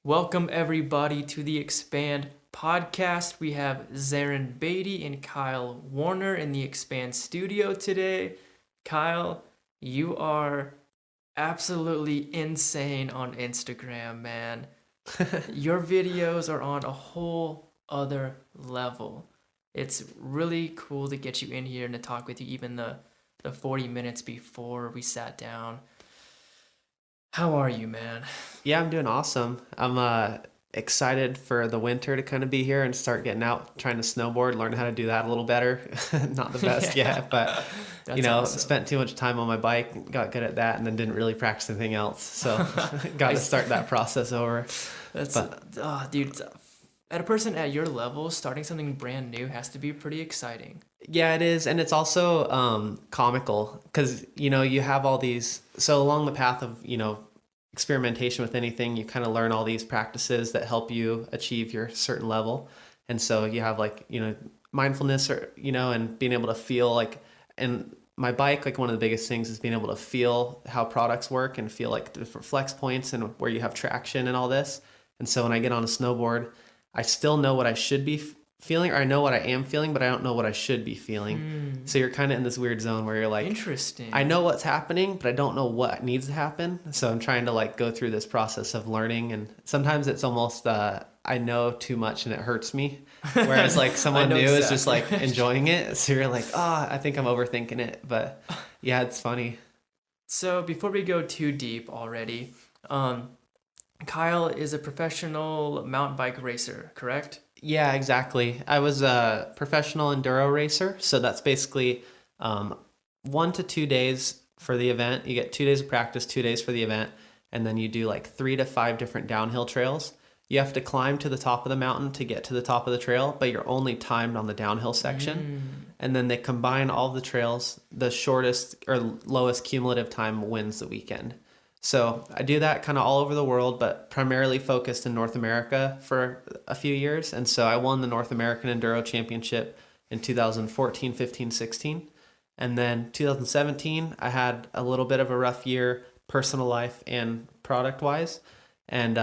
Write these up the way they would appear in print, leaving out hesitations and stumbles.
Welcome everybody to the Expand podcast. We have Zarin Beatty and Kyle Warner in the Expand studio today. Kyle, you are absolutely insane on Instagram, man. Your videos are on a whole other level. It's really cool to get you in here and to talk with you even the 40 minutes before we sat down. How are you, man? Yeah, I'm doing awesome. I'm excited for the winter to kind of be here and start getting out, trying to snowboard, learn how to do that a little better. Not the best Yeah. yet, but That's awesome. spent too much time on my bike, got good at that, and then didn't really practice anything else. So got to start that process over. That's But dude. At a person at your level, starting something brand new has to be pretty exciting. yeah, it is, and it's also comical because you have all these. So along the path of experimentation with anything, you kind of learn all these practices that help you achieve your certain level. And so you have like, mindfulness or, and being able to feel like, and my bike, like one of the biggest things is being able to feel how products work and feel like different flex points and where you have traction and all this. And so when I get on a snowboard, I still know what I should be feeling, or I know what I am feeling, but I don't know what I should be feeling. So you're kind of in this weird zone where you're like, Interesting. I know what's happening, but I don't know what needs to happen. So I'm trying to like go through this process of learning, and sometimes it's almost I know too much and it hurts me. Whereas like someone new is just like enjoying it. So you're like, I think I'm overthinking it. But yeah, it's funny. So before we go too deep already, Kyle is a professional mountain bike racer, correct? Yeah, exactly. I was a professional enduro racer. So that's basically 1 to 2 days for the event. You get 2 days of practice, 2 days for the event, and then you do like 3 to 5 different downhill trails. You have to climb to the top of the mountain to get to the top of the trail, but you're only timed on the downhill section. And then they combine all the trails. The shortest or lowest cumulative time wins the weekend. So I do that kind of all over the world, but primarily focused in North America for a few years. And so I won the North American Enduro Championship in 2014, 15, 16. And then 2017, I had a little bit of a rough year, personal life and product wise. And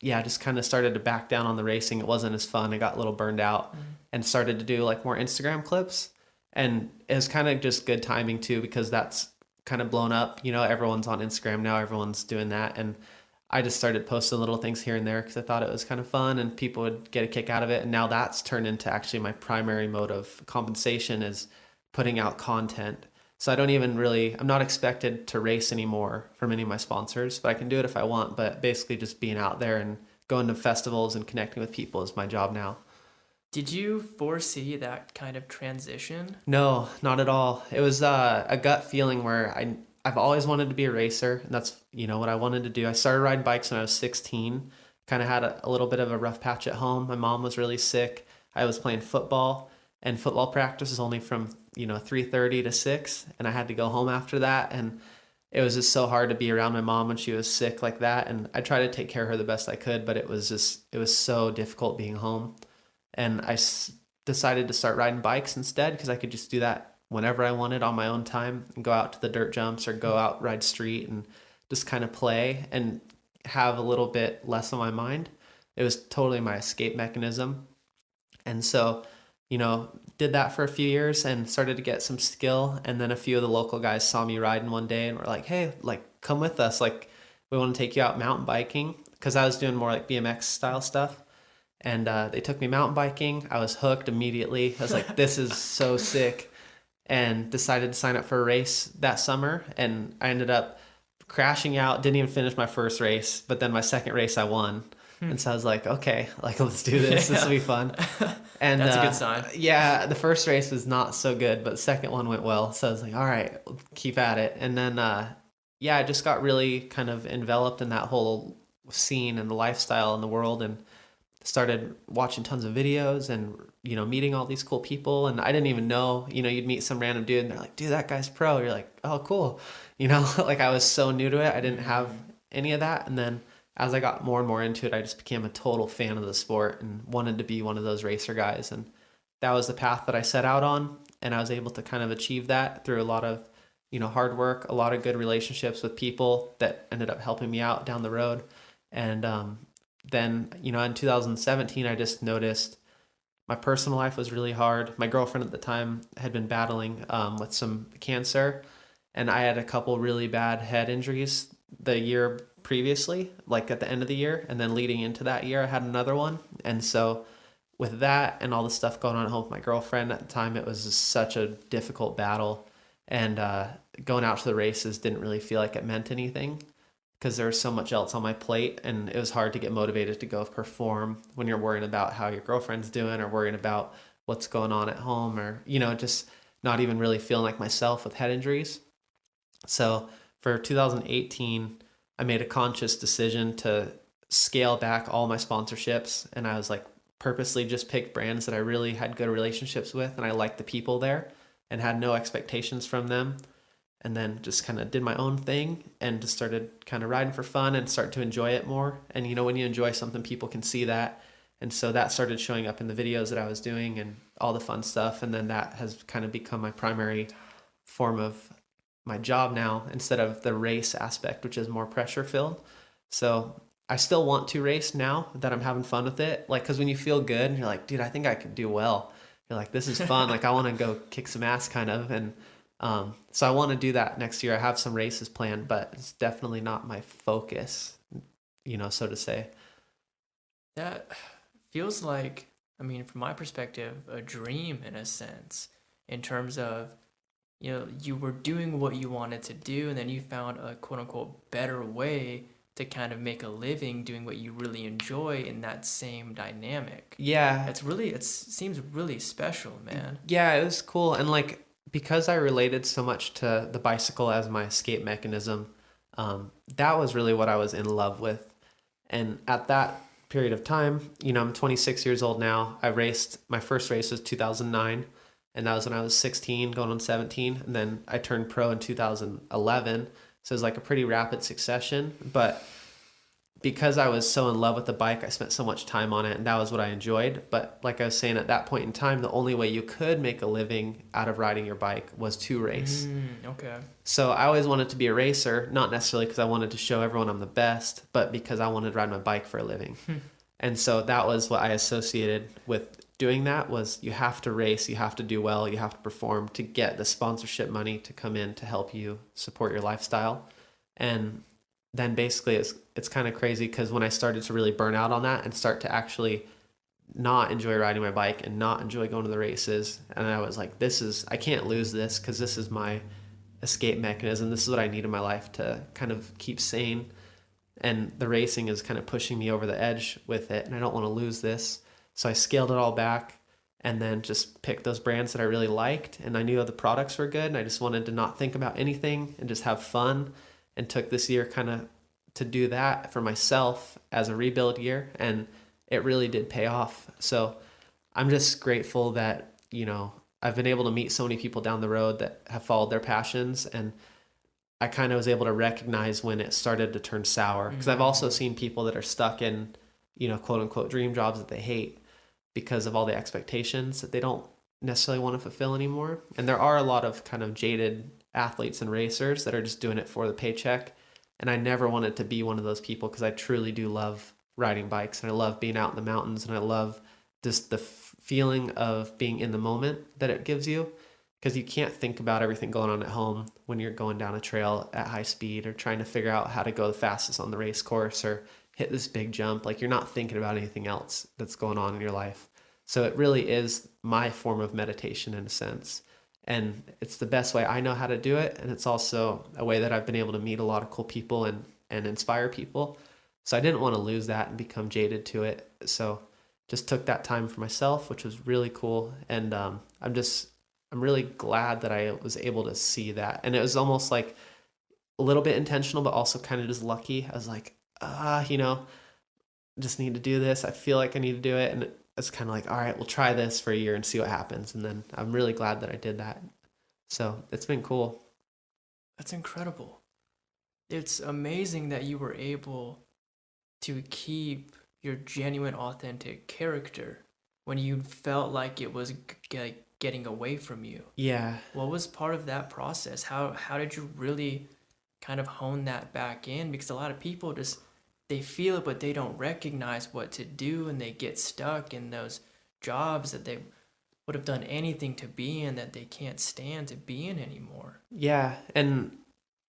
yeah, just kind of started to back down on the racing. It wasn't as fun. I got a little burned out and started to do like more Instagram clips. And it was kind of just good timing too, because that's kind of blown up. Everyone's on Instagram now, everyone's doing that. And I just started posting little things here and there because I thought it was kind of fun and people would get a kick out of it. And now that's turned into actually my primary mode of compensation is putting out content. So I'm not expected to race anymore from any of my sponsors, but I can do it if I want. But basically just being out there and going to festivals and connecting with people is my job now. Did you foresee that kind of transition? No, not at all. It was a gut feeling where I've always wanted to be a racer, and that's what I wanted to do. I started riding bikes when I was 16. Kind of had a little bit of a rough patch at home. My mom was really sick. I was playing football, and football practice is only from 3:30 to 6, and I had to go home after that. And it was just so hard to be around my mom when she was sick like that. And I tried to take care of her the best I could, but it was so difficult being home. And decided to start riding bikes instead because I could just do that whenever I wanted on my own time and go out to the dirt jumps or go out ride street and just kind of play and have a little bit less on my mind. It was totally my escape mechanism. And so, did that for a few years and started to get some skill. And then a few of the local guys saw me riding one day and were like, hey, like come with us. Like we want to take you out mountain biking because I was doing more like BMX style stuff. And they took me mountain biking. I was hooked immediately. I was like, this is so sick. And decided to sign up for a race that summer. And I ended up crashing out, didn't even finish my first race. But then my second race, I won. And so I was like, okay, like let's do this. This will be fun. And That's a good sign. Yeah, the first race was not so good, but the second one went well. So I was like, all right, keep at it. And then, yeah, I just got really kind of enveloped in that whole scene and the lifestyle in the world and started watching tons of videos and meeting all these cool people. And I didn't even know, you'd meet some random dude and they're like, dude, that guy's pro. You're like, oh cool. Like I was so new to it, I didn't have any of that. And then as I got more and more into it, I just became a total fan of the sport and wanted to be one of those racer guys. And that was the path that I set out on, and I was able to kind of achieve that through a lot of hard work, a lot of good relationships with people that ended up helping me out down the road. And then, in 2017, I just noticed my personal life was really hard. My girlfriend at the time had been battling with some cancer, and I had a couple really bad head injuries the year previously, like at the end of the year, and then leading into that year, I had another one. And so, with that and all the stuff going on at home with my girlfriend at the time, it was just such a difficult battle. And going out to the races didn't really feel like it meant anything because there was so much else on my plate, and it was hard to get motivated to go perform when you're worrying about how your girlfriend's doing or worrying about what's going on at home, or just not even really feeling like myself with head injuries. So for 2018, I made a conscious decision to scale back all my sponsorships, and I was like purposely just picked brands that I really had good relationships with and I liked the people there and had no expectations from them, and then just kind of did my own thing and just started kind of riding for fun and start to enjoy it more. And when you enjoy something, people can see that. And so that started showing up in the videos that I was doing and all the fun stuff. And then that has kind of become my primary form of my job now, instead of the race aspect, which is more pressure filled. So I still want to race now that I'm having fun with it. Like, cause when you feel good and you're like, dude, I think I could do well. You're like, this is fun. Like, I want to go kick some ass kind of. And so I want to do that next year. I have some races planned, but it's definitely not my focus, so to say. That feels like, I mean, from my perspective, a dream in a sense, in terms of, you were doing what you wanted to do, and then you found a quote unquote better way to kind of make a living doing what you really enjoy in that same dynamic. Yeah. It seems really special, man. Yeah, it was cool. And like, because I related so much to the bicycle as my escape mechanism, that was really what I was in love with. And at that period of time, I'm 26 years old now. My first race was 2009, and that was when I was 16, going on 17. And then I turned pro in 2011. So it was like a pretty rapid succession. But because I was so in love with the bike, I spent so much time on it, and that was what I enjoyed. But like I was saying, at that point in time, the only way you could make a living out of riding your bike was to race. Okay. So I always wanted to be a racer, not necessarily because I wanted to show everyone I'm the best, but because I wanted to ride my bike for a living. And so that was what I associated with doing that, was you have to race, you have to do well, you have to perform to get the sponsorship money to come in to help you support your lifestyle. And then basically it's kind of crazy because when I started to really burn out on that and start to actually not enjoy riding my bike and not enjoy going to the races, and I was like, I can't lose this because this is my escape mechanism. This is what I need in my life to kind of keep sane. And the racing is kind of pushing me over the edge with it, and I don't want to lose this. So I scaled it all back and then just picked those brands that I really liked, and I knew the products were good, and I just wanted to not think about anything and just have fun, and took this year kind of to do that for myself as a rebuild year, and it really did pay off. So I'm just grateful that, I've been able to meet so many people down the road that have followed their passions, and I kind of was able to recognize when it started to turn sour, because I've also seen people that are stuck in, quote unquote dream jobs that they hate because of all the expectations that they don't necessarily want to fulfill anymore. And there are a lot of kind of jaded athletes and racers that are just doing it for the paycheck. And I never wanted to be one of those people, because I truly do love riding bikes, and I love being out in the mountains, and I love just the feeling of being in the moment that it gives you, because you can't think about everything going on at home when you're going down a trail at high speed or trying to figure out how to go the fastest on the race course or hit this big jump. Like, you're not thinking about anything else that's going on in your life. So it really is my form of meditation in a sense. And it's the best way I know how to do it. And it's also a way that I've been able to meet a lot of cool people and inspire people. So I didn't want to lose that and become jaded to it. So just took that time for myself, which was really cool. And I'm really glad that I was able to see that. And it was almost like a little bit intentional, but also kind of just lucky. I was like, just need to do this. I feel like I need to do it. And it's kind of like, all right, we'll try this for a year and see what happens. And then I'm really glad that I did that. So it's been cool. That's incredible. It's amazing that you were able to keep your genuine, authentic character when you felt like it was getting away from you. Yeah. What was part of that process? How did you really kind of hone that back in? Because a lot of people just they feel it, but they don't recognize what to do, and they get stuck in those jobs that they would have done anything to be in that they can't stand to be in anymore. Yeah, and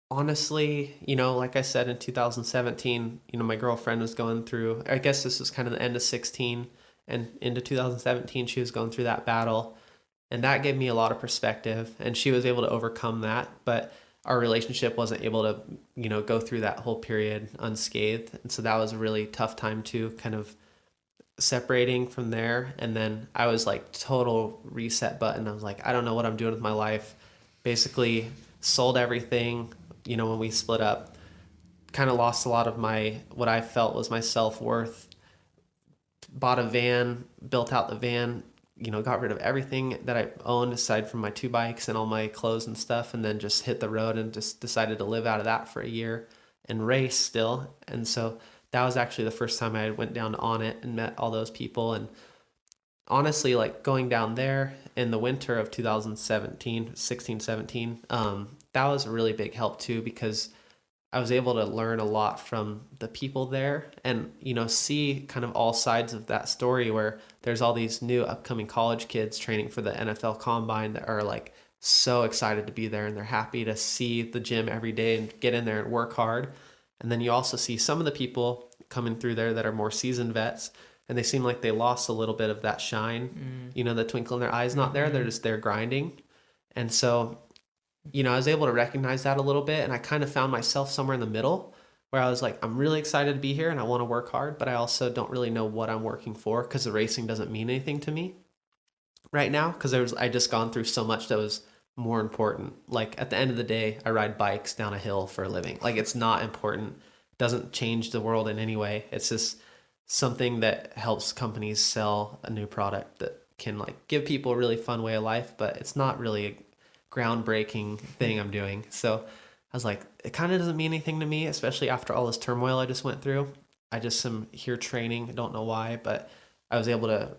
honestly, like I said in 2017, my girlfriend was going through, I guess this was kind of the end of 16 and into 2017, she was going through that battle. And that gave me a lot of perspective, and she was able to overcome that. But our relationship wasn't able to, go through that whole period unscathed. And so that was a really tough time too, kind of separating from there. And then I was like total reset button. I was like, I don't know what I'm doing with my life. Basically sold everything, when we split up, kind of lost a lot of what I felt was my self-worth, bought a van, built out the van, got rid of everything that I owned aside from my 2 bikes and all my clothes and stuff, and then just hit the road and just decided to live out of that for a year and race still. And so that was actually the first time I went down to On It and met all those people. And honestly, like going down there in the winter of 2017, 16, 17, that was a really big help too, because I was able to learn a lot from the people there and, see kind of all sides of that story where there's all these new upcoming college kids training for the NFL Combine that are like so excited to be there, and they're happy to see the gym every day and get in there and work hard. And then you also see some of the people coming through there that are more seasoned vets, and they seem like they lost a little bit of that shine, the twinkle in their eyes not there. They're just there grinding. And so I was able to recognize that a little bit, and I kind of found myself somewhere in the middle where I was like, I'm really excited to be here and I want to work hard, but I also don't really know what I'm working for because the racing doesn't mean anything to me right now, because I just gone through so much that was more important. Like at the end of the day, I ride bikes down a hill for a living. Like it's not important, doesn't change the world in any way. It's just something that helps companies sell a new product that can like give people a really fun way of life, but it's not really a groundbreaking thing I'm doing. So I was like, it kind of doesn't mean anything to me, especially after all this turmoil I just went through. I just am here training. I don't know why, but I was able to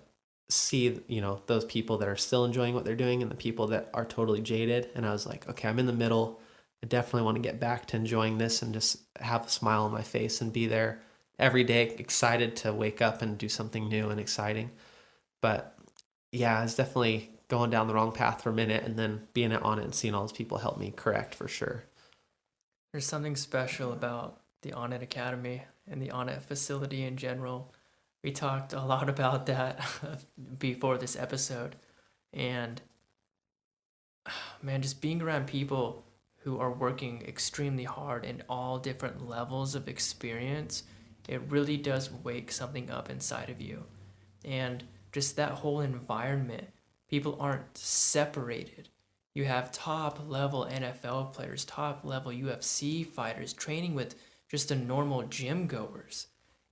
see, those people that are still enjoying what they're doing and the people that are totally jaded. And I was like, okay, I'm in the middle. I definitely want to get back to enjoying this and just have a smile on my face and be there every day, excited to wake up and do something new and exciting. But yeah, it's definitely going down the wrong path for a minute, and then being on it and seeing all those people help me correct for sure. There's something special about the On It Academy and the On It facility in general. We talked a lot about that before this episode. And man, just being around people who are working extremely hard in all different levels of experience, it really does wake something up inside of you. And just that whole environment, people aren't separated. You have top level NFL players, top level UFC fighters training with just the normal gym goers.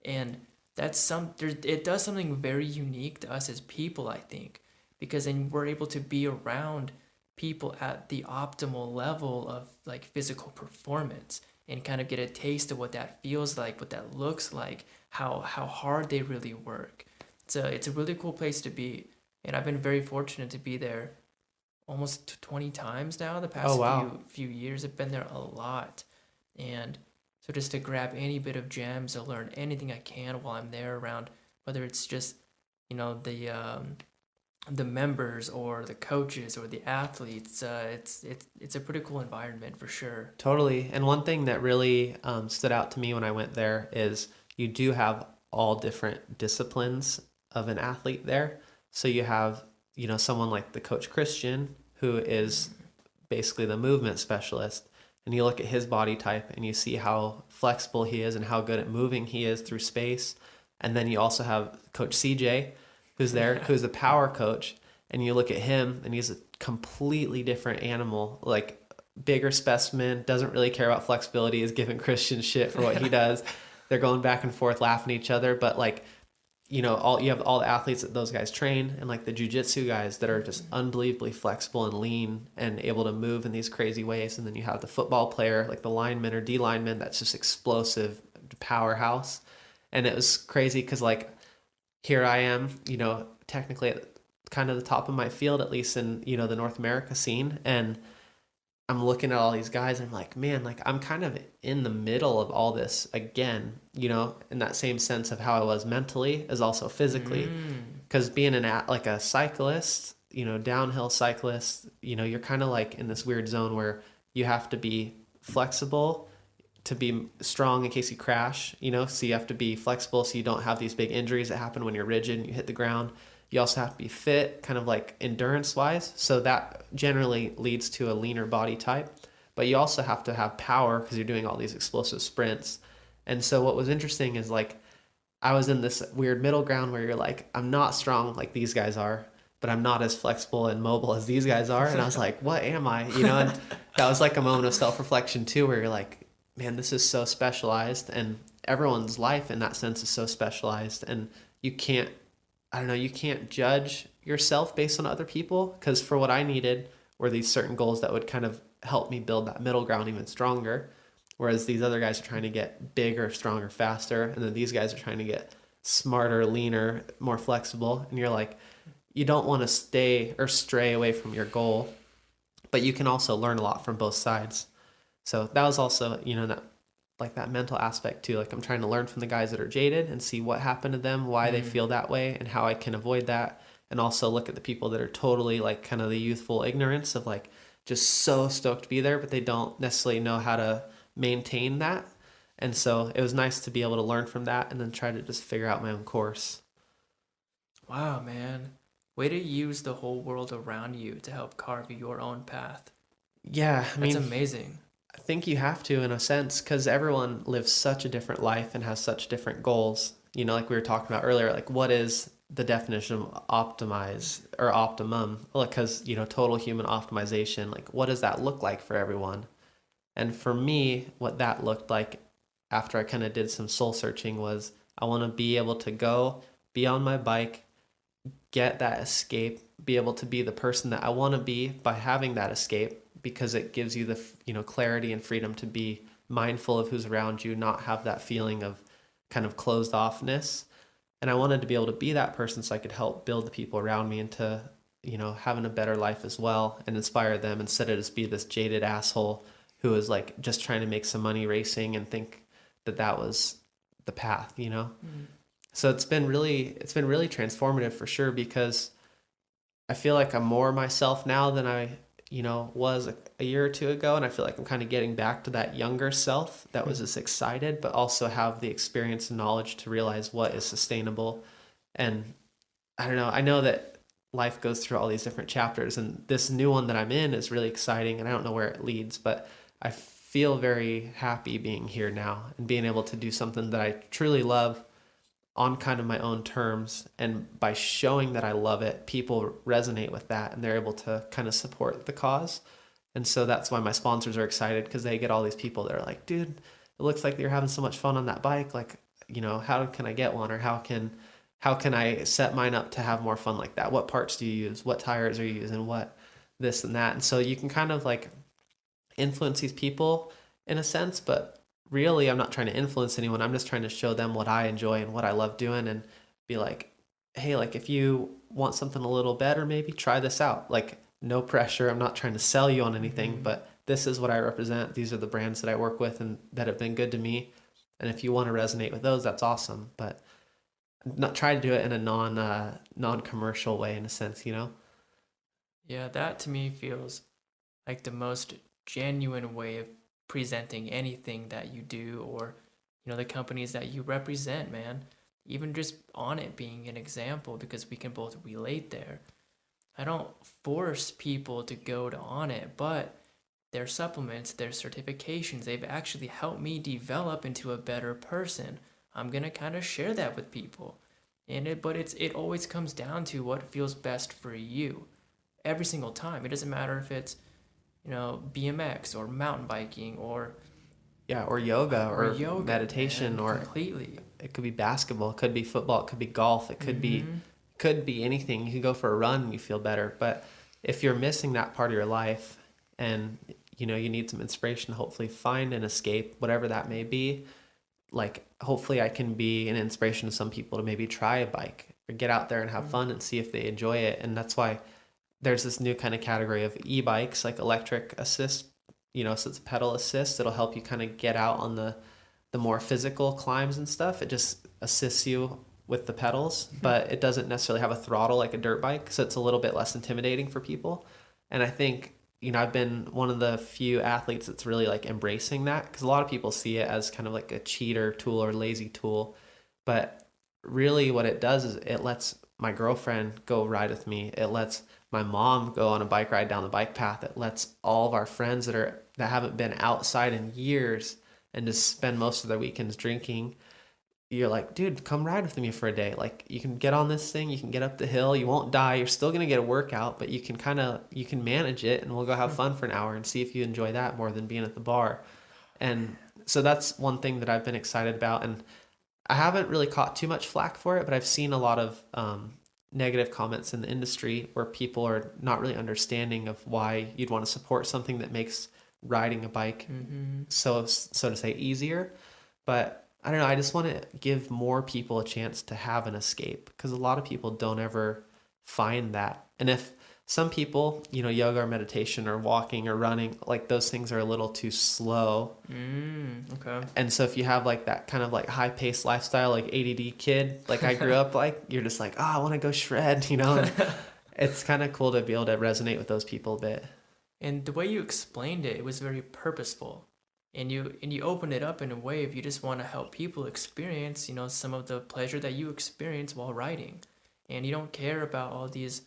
And it does something very unique to us as people, I think, because then we're able to be around people at the optimal level of like physical performance and kind of get a taste of what that feels like, what that looks like, how hard they really work. It's a really cool place to be, and I've been very fortunate to be there almost 20 times now. The Oh, past wow. few years I've been there a lot, and so just to grab any bit of gems to learn anything I can while I'm there around, whether it's just the members or the coaches or the athletes, it's a pretty cool environment for sure. Totally. And one thing that really stood out to me when I went there is you do have all different disciplines of an athlete there. So you have, someone like the coach Christian, who is basically the movement specialist. And you look at his body type and you see how flexible he is and how good at moving he is through space. And then you also have Coach CJ, who's there, Yeah. who's the power coach. And you look at him and he's a completely different animal, like bigger specimen, doesn't really care about flexibility, is giving Christian shit for what he does. They're going back and forth laughing at each other. But like, all you have all the athletes that those guys train, and like the jujitsu guys that are just unbelievably flexible and lean and able to move in these crazy ways. And then you have the football player, like the lineman or D lineman, that's just explosive powerhouse. And it was crazy because like here I am, technically at kind of the top of my field, at least in, the North America scene. And I'm looking at all these guys and I'm like, man, like I'm kind of in the middle of all this again, in that same sense of how I was mentally as also physically. Mm. Because being like a cyclist, downhill cyclist, you're kind of like in this weird zone where you have to be flexible to be strong in case you crash, so you have to be flexible so you don't have these big injuries that happen when you're rigid and you hit the ground. You also have to be fit, kind of like endurance wise. So that generally leads to a leaner body type. But you also have to have power because you're doing all these explosive sprints. And so what was interesting is like I was in this weird middle ground where you're like, I'm not strong like these guys are, but I'm not as flexible and mobile as these guys are. And I was like, what am I? And that was like a moment of self reflection too, where you're like, man, this is so specialized. And everyone's life in that sense is so specialized. And you can't, I don't know, you can't judge yourself based on other people. Because for what I needed were these certain goals that would kind of help me build that middle ground even stronger. Whereas these other guys are trying to get bigger, stronger, faster. And then these guys are trying to get smarter, leaner, more flexible. And you're like, you don't want to stay or stray away from your goal, but you can also learn a lot from both sides. So that was also, that like that mental aspect too. Like I'm trying to learn from the guys that are jaded and see what happened to them, why they feel that way, and how I can avoid that. And also look at the people that are totally like kind of the youthful ignorance of like just so stoked to be there, but they don't necessarily know how to maintain that. And so it was nice to be able to learn from that and then try to just figure out my own course. Wow, man. Way to use the whole world around you to help carve your own path. Yeah, I That's mean, amazing. I think you have to in a sense because everyone lives such a different life and has such different goals. Like we were talking about earlier, like what is the definition of optimize or optimum? Because, total human optimization, like what does that look like for everyone? And for me, what that looked like after I kind of did some soul searching was I want to be able to go, be on my bike, get that escape, be able to be the person that I want to be by having that escape because it gives you the, clarity and freedom to be mindful of who's around you, not have that feeling of kind of closed offness. And I wanted to be able to be that person so I could help build the people around me into, having a better life as well and inspire them instead of just be this jaded asshole who is like just trying to make some money racing and think that that was the path. Mm. So it's been really transformative for sure because I feel like I'm more myself now than I, was a year or two ago. And I feel like I'm kind of getting back to that younger self that was just excited, but also have the experience and knowledge to realize what is sustainable. And I don't know, I know that life goes through all these different chapters and this new one that I'm in is really exciting and I don't know where it leads, but I feel very happy being here now and being able to do something that I truly love on kind of my own terms. And by showing that I love it, people resonate with that and they're able to kind of support the cause. And so that's why my sponsors are excited because they get all these people that are like, dude, it looks like you're having so much fun on that bike. Like, how can I get one or how can I set mine up to have more fun like that? What parts do you use? What tires are you using? What this and that. And so you can kind of like influence these people in a sense, but really I'm not trying to influence anyone. I'm just trying to show them what I enjoy and what I love doing and be like, hey, like if you want something a little better, maybe try this out. Like no pressure. I'm not trying to sell you on anything, but this is what I represent. These are the brands that I work with and that have been good to me. And if you want to resonate with those, that's awesome. But not try to do it in a non-commercial way in a sense. Yeah, that to me feels like the most genuine way of presenting anything that you do or, the companies that you represent, man. Even just on it being an example because we can both relate there. I don't force people to go to on it, but their supplements, their certifications, they've actually helped me develop into a better person. I'm gonna kind of share that with people. But it always comes down to what feels best for you. Every single time. It doesn't matter if it's, BMX or mountain biking or Yeah, or yoga or yoga, meditation man, or completely. it could be basketball, it could be football, it could be golf, it could be anything. You could go for a run and you feel better. But if you're missing that part of your life and you need some inspiration to hopefully find an escape, whatever that may be, like hopefully I can be an inspiration to some people to maybe try a bike or get out there and have fun and see if they enjoy it. And that's why there's this new kind of category of e-bikes, like electric assist so it's a pedal assist. It'll help you kind of get out on the more physical climbs and stuff. It just assists you with the pedals, but it doesn't necessarily have a throttle like a dirt bike, so it's a little bit less intimidating for people. And I think, I've been one of the few athletes that's really like embracing that, because a lot of people see it as kind of like a cheater tool or lazy tool. But really what it does is it lets my girlfriend go ride with me. It lets my mom go on a bike ride down the bike path. It lets all of our friends that haven't been outside in years and just spend most of their weekends drinking. You're like, dude, come ride with me for a day. Like, you can get on this thing, you can get up the hill, you won't die, you're still gonna get a workout, but you can manage it, and we'll go have fun for an hour and see if you enjoy that more than being at the bar. And so that's one thing that I've been excited about, and I haven't really caught too much flack for it, but I've seen a lot of negative comments in the industry where people are not really understanding of why you'd want to support something that makes riding a bike so to say easier. But I don't know, I just want to give more people a chance to have an escape, because a lot of people don't ever find that. And if some people, yoga or meditation or walking or running, like those things are a little too slow. Okay. And so if you have like that kind of like high paced lifestyle, like ADD kid, like I grew up like, you're just like, oh, I want to go shred, and it's kind of cool to be able to resonate with those people a bit. And the way you explained it, it was very purposeful. And you open it up in a way if you just want to help people experience, some of the pleasure that you experience while riding. And you don't care about all these,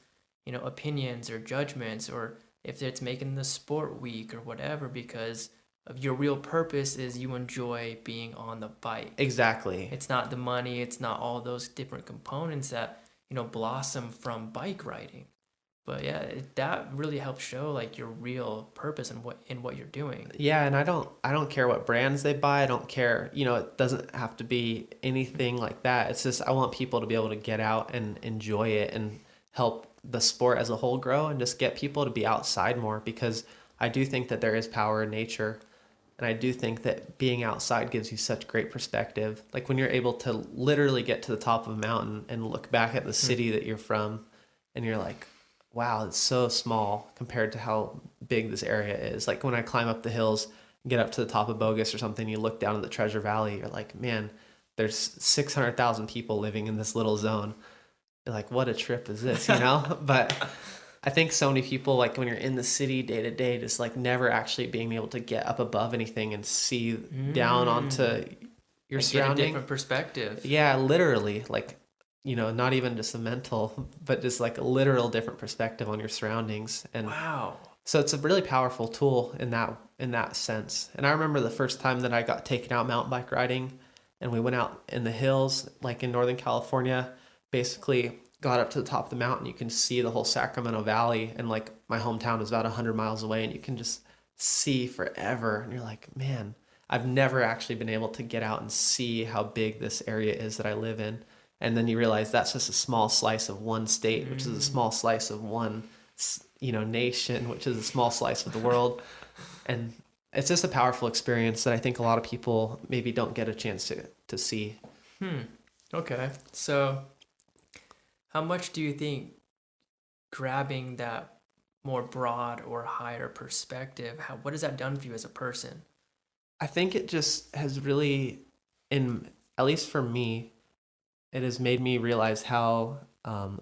opinions or judgments, or if it's making the sport weak or whatever, because of your real purpose is you enjoy being on the bike. Exactly. It's not the money, it's not all those different components that, blossom from bike riding. But yeah, that really helps show like your real purpose and what you're doing. Yeah, and I don't care what brands they buy. I don't care, it doesn't have to be anything like that. It's just I want people to be able to get out and enjoy it and help the sport as a whole grow, and just get people to be outside more, because I do think that there is power in nature. And I do think that being outside gives you such great perspective. Like when you're able to literally get to the top of a mountain and look back at the city that you're from, and you're like, wow, it's so small compared to how big this area is. Like when I climb up the hills, get up to the top of Bogus or something, you look down at the Treasure Valley, you're like, man, there's 600,000 people living in this little zone. You're like, what a trip is this, But I think so many people, like when you're in the city day to day, just like never actually being able to get up above anything and see down onto your surrounding. Get a different perspective. Yeah, literally, like, not even just a mental, but just like a literal different perspective on your surroundings. And wow. So it's a really powerful tool in that sense. And I remember the first time that I got taken out mountain bike riding, and we went out in the hills, like in Northern California, basically got up to the top of the mountain. You can see the whole Sacramento Valley, and like my hometown is about 100 miles away, and you can just see forever. And you're like, man, I've never actually been able to get out and see how big this area is that I live in. And then you realize that's just a small slice of one state, which is a small slice of one, nation, which is a small slice of the world. And it's just a powerful experience that I think a lot of people maybe don't get a chance to see. Okay. So how much do you think grabbing that more broad or higher perspective, what has that done for you as a person? I think it just has really, at least for me, it has made me realize how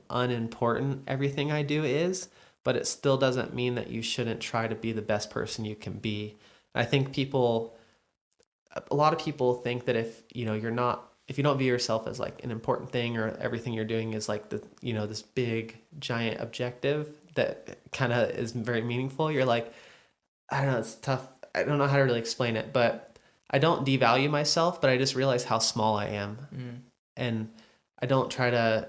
unimportant everything I do is, but it still doesn't mean that you shouldn't try to be the best person you can be. I think a lot of people think that if you don't view yourself as like an important thing, or everything you're doing is like this big giant objective that kind of is very meaningful, you're like, I don't know, it's tough. I don't know how to really explain it, but I don't devalue myself, but I just realize how small I am. And I don't try to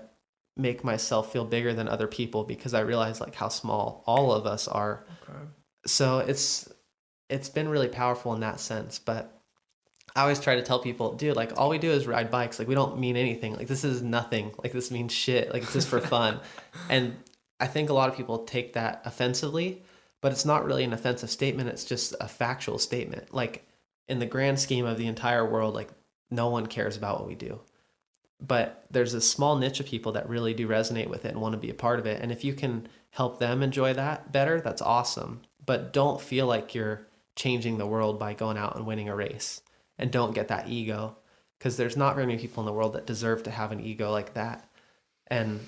make myself feel bigger than other people, because I realize like how small all of us are. Okay. So it's been really powerful in that sense. But I always try to tell people, dude, like all we do is ride bikes. Like we don't mean anything. Like this is nothing. Like this means shit. Like it's just for fun. And I think a lot of people take that offensively, but it's not really an offensive statement. It's just a factual statement. Like in the grand scheme of the entire world, like no one cares about what we do. But there's a small niche of people that really do resonate with it and want to be a part of it. And if you can help them enjoy that better, that's awesome. But don't feel like you're changing the world by going out and winning a race, and don't get that ego, because there's not very many people in the world that deserve to have an ego like that. And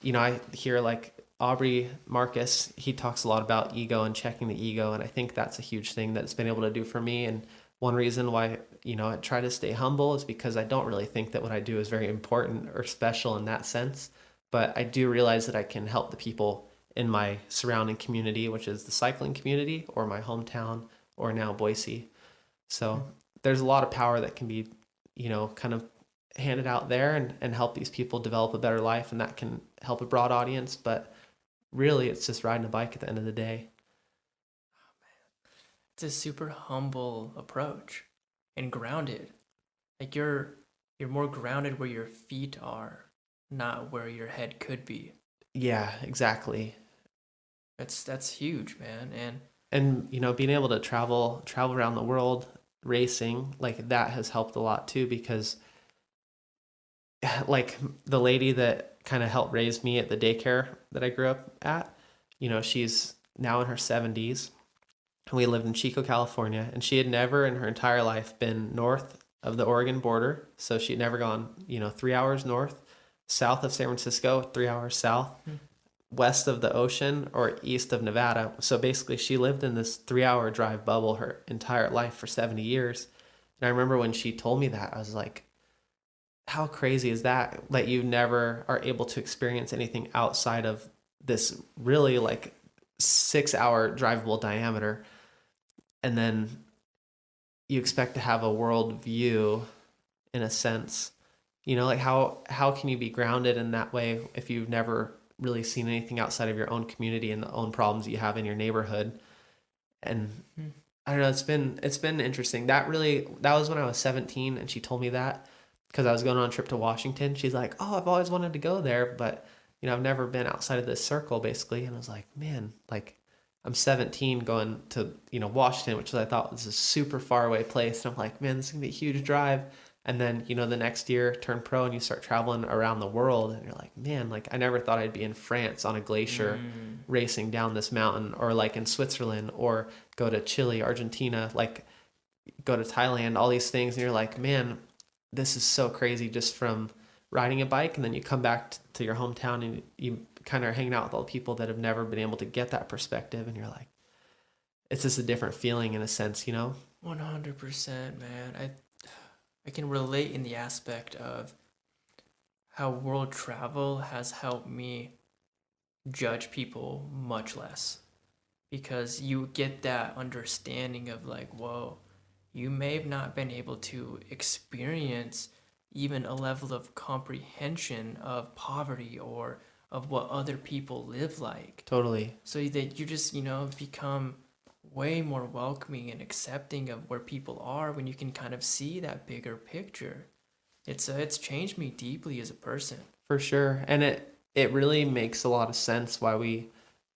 I hear like Aubrey Marcus, he talks a lot about ego and checking the ego, and I think that's a huge thing that it's been able to do for me. And one reason why I try to stay humble is because I don't really think that what I do is very important or special in that sense, but I do realize that I can help the people in my surrounding community, which is the cycling community or my hometown or now Boise. So there's a lot of power that can be kind of handed out there, and help these people develop a better life, and that can help a broad audience. But really, it's just riding a bike at the end of the day. It's a super humble approach and grounded. Like you're more grounded where your feet are, not where your head could be. Yeah, exactly. That's huge, man. And being able to travel around the world racing, like that has helped a lot too, because like the lady that kind of helped raise me at the daycare that I grew up at, she's now in her 70s. We lived in Chico, California, and she had never in her entire life been north of the Oregon border. So she'd never gone, 3 hours north, south of San Francisco, 3 hours south, west of the ocean, or east of Nevada. So basically, she lived in this 3 hour drive bubble her entire life for 70 years. And I remember when she told me that, I was like, how crazy is that you never are able to experience anything outside of this really like 6 hour drivable diameter, and then you expect to have a world view in a sense. Like how can you be grounded in that way if you've never really seen anything outside of your own community and the own problems you have in your neighborhood? And I don't know, it's been interesting. That was when I was 17, and she told me that because I was going on a trip to Washington. She's like, "Oh, I've always wanted to go there, but I've never been outside of this circle," basically. And I was like, "Man, like I'm 17 going to Washington, which I thought was a super far away place." And I'm like, "Man, this is gonna be a huge drive." And then the next year turn pro and you start traveling around the world, and you're like, "Man, like I never thought I'd be in France on a glacier racing down this mountain, or like in Switzerland, or go to Chile, Argentina, like go to Thailand, all these things." And you're like, "Man, this is so crazy," just from riding a bike. And then you come back to your hometown, and you kind of are hanging out with all the people that have never been able to get that perspective, and you're like, it's just a different feeling in a sense. 100%, man. I can relate in the aspect of how world travel has helped me judge people much less, because you get that understanding of like, whoa, you may have not been able to experience even a level of comprehension of poverty or of what other people live like. Totally. So that you just, become way more welcoming and accepting of where people are when you can kind of see that bigger picture. It's changed me deeply as a person. For sure. And it really makes a lot of sense why we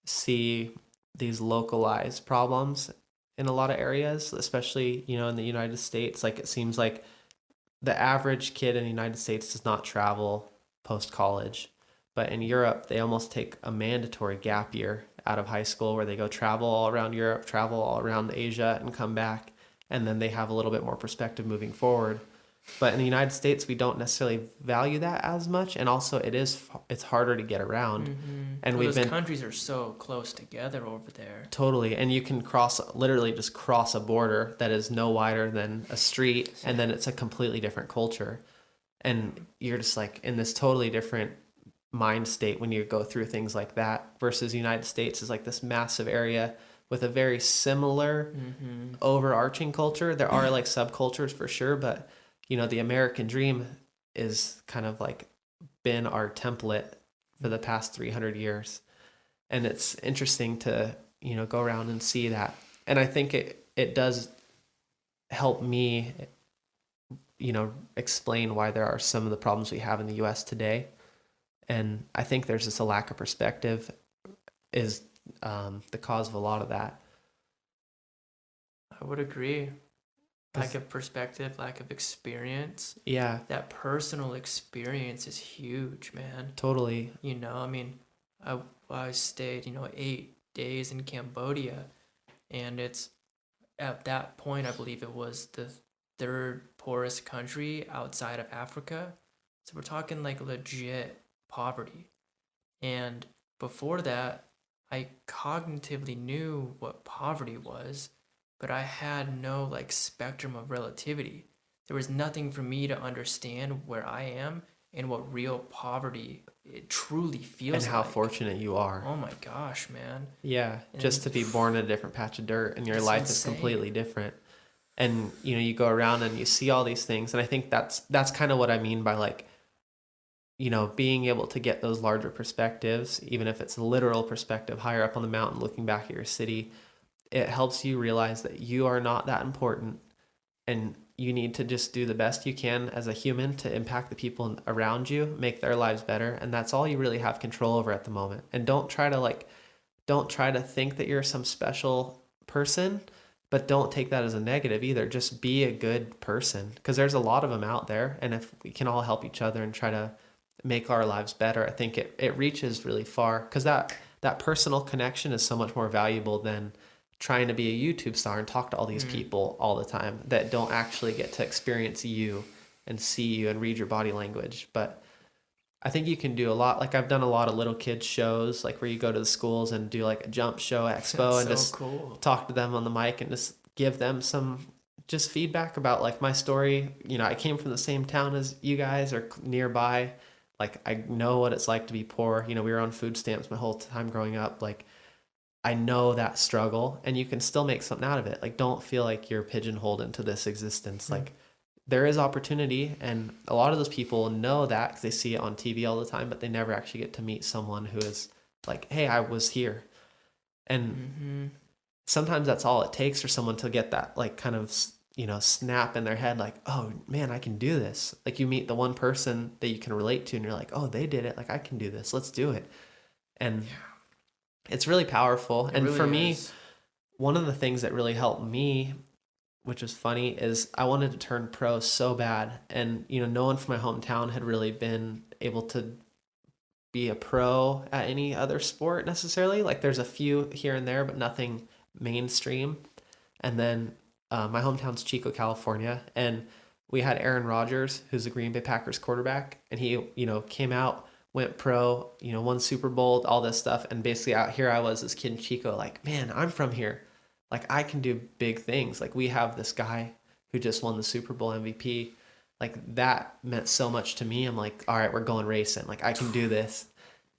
see these localized problems in a lot of areas, especially, in the United States. Like it seems like the average kid in the United States does not travel post college. But in Europe, they almost take a mandatory gap year out of high school where they go travel all around Europe, travel all around Asia, and come back. And then they have a little bit more perspective moving forward. But in the United States, we don't necessarily value that as much. And also it's harder to get around. And well, those countries are so close together over there. Totally. And you can literally just cross a border that is no wider than a street. And then it's a completely different culture. And you're just like in this totally different mind state when you go through things like that, versus the United States is like this massive area with a very similar overarching culture. There are like subcultures for sure, but the American dream is kind of like been our template for the past 300 years. And it's interesting to, go around and see that. And I think it does help me, explain why there are some of the problems we have in the US today. And I think there's just a lack of perspective is the cause of a lot of that. I would agree. Lack of perspective, lack of experience. Yeah. That personal experience is huge, man. Totally. I stayed, 8 days in Cambodia, and at that point, I believe it was the third poorest country outside of Africa. So we're talking like legit poverty. And before that, I cognitively knew what poverty was, but I had no like spectrum of relativity. There was nothing for me to understand where I am and what real poverty it truly And feels how like. fortunate you are. Oh my gosh, man. Yeah, just And to be born in a different patch of dirt and your it's life is insane. completely different. And you go around and you see all these things, and I think that's kind of what I mean by like, being able to get those larger perspectives, even if it's a literal perspective higher up on the mountain looking back at your city. It helps you realize that you are not that important, and you need to just do the best you can as a human to impact the people around you, make their lives better, and that's all you really have control over at the moment. And don't try to think that you're some special person, but don't take that as a negative either. Just be a good person, because there's a lot of them out there, and if we can all help each other and try to make our lives better, I think it reaches really far, because that personal connection is so much more valuable than trying to be a YouTube star and talk to all these Mm. people all the time that don't actually get to experience you and see you and read your body language. But I think you can do a lot. Like I've done a lot of little kids shows, like where you go to the schools and do like a jump show That's expo and so just cool. talk to them on the mic and just give them some just feedback about like my story. I came from the same town as you guys or nearby. Like I know what it's like to be poor. We were on food stamps my whole time growing up. Like I know that struggle, and you can still make something out of it. Like don't feel like you're pigeonholed into this existence. Mm. Like there is opportunity, and a lot of those people know that because they see it on TV all the time, but they never actually get to meet someone who is like, hey, I was here. And Mm-hmm. sometimes that's all it takes for someone to get that like kind of snap in their head, like, oh man, I can do this. Like you meet the one person that you can relate to and you're like, oh, they did it, like I can do this, let's do it. And Yeah, it's really powerful. it And for really me, is. one of the things that really helped me, which was funny, is I wanted to turn pro so bad. And, no one from my hometown had really been able to be a pro at any other sport necessarily. Like there's a few here and there, but nothing mainstream. And then my hometown's Chico, California. And we had Aaron Rodgers, who's the Green Bay Packers quarterback. And he, came out, went pro, won Super Bowl, all this stuff. And basically out here I was, this kid in Chico, like, man, I'm from here. Like I can do big things. Like we have this guy who just won the Super Bowl MVP. Like that meant so much to me. I'm like, all right, we're going racing. Like I can do this.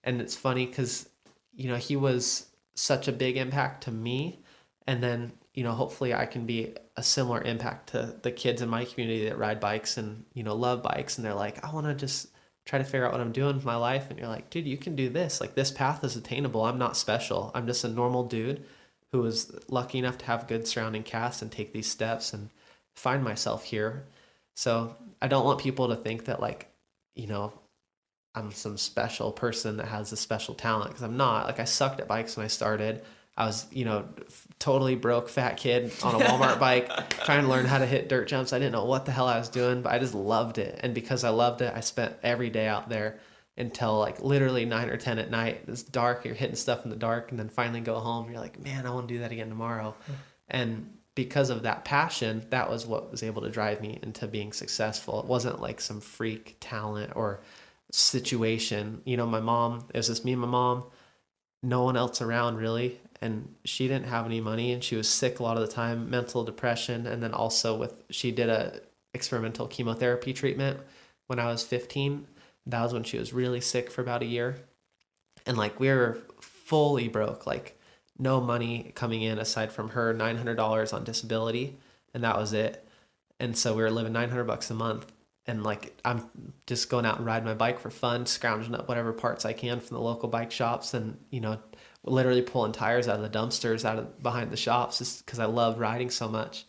And it's funny because, he was such a big impact to me. And then, hopefully I can be a similar impact to the kids in my community that ride bikes and, love bikes. And they're like, I want to just try to figure out what I'm doing with my life. And you're like, dude, you can do this. Like this path is attainable. I'm not special. I'm just a normal dude who was lucky enough to have good surrounding cast and take these steps and find myself here. So I don't want people to think that like, you know, I'm some special person that has a special talent, because I'm not. Like I sucked at bikes when I started. I was, totally broke fat kid on a Walmart bike trying to learn how to hit dirt jumps. I didn't know what the hell I was doing, but I just loved it. And because I loved it, I spent every day out there until like literally 9 or 10 at night. It's dark, you're hitting stuff in the dark, and then finally go home. You're like, man, I want to do that again tomorrow. And because of that passion, that was what was able to drive me into being successful. It wasn't like some freak talent or situation. My mom, it was just me and my mom, no one else around really. And she didn't have any money and she was sick a lot of the time, mental depression. And then also she did a experimental chemotherapy treatment when I was 15. That was when she was really sick for about a year. And like we were fully broke, like no money coming in aside from her $900 on disability. And that was it. And so we were living $900 a month, and like I'm just going out and riding my bike for fun, scrounging up whatever parts I can from the local bike shops, and literally pulling tires out of the dumpsters out of behind the shops just because I love riding so much.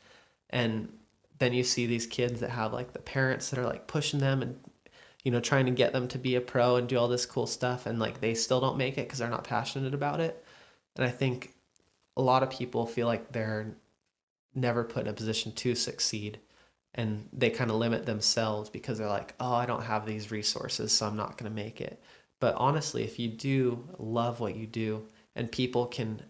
And then you see these kids that have like the parents that are like pushing them and trying to get them to be a pro and do all this cool stuff, and like they still don't make it because they're not passionate about it. And I think a lot of people feel like they're never put in a position to succeed, and they kind of limit themselves because they're like, oh, I don't have these resources, so I'm not going to make it. But honestly, if you do love what you do and people can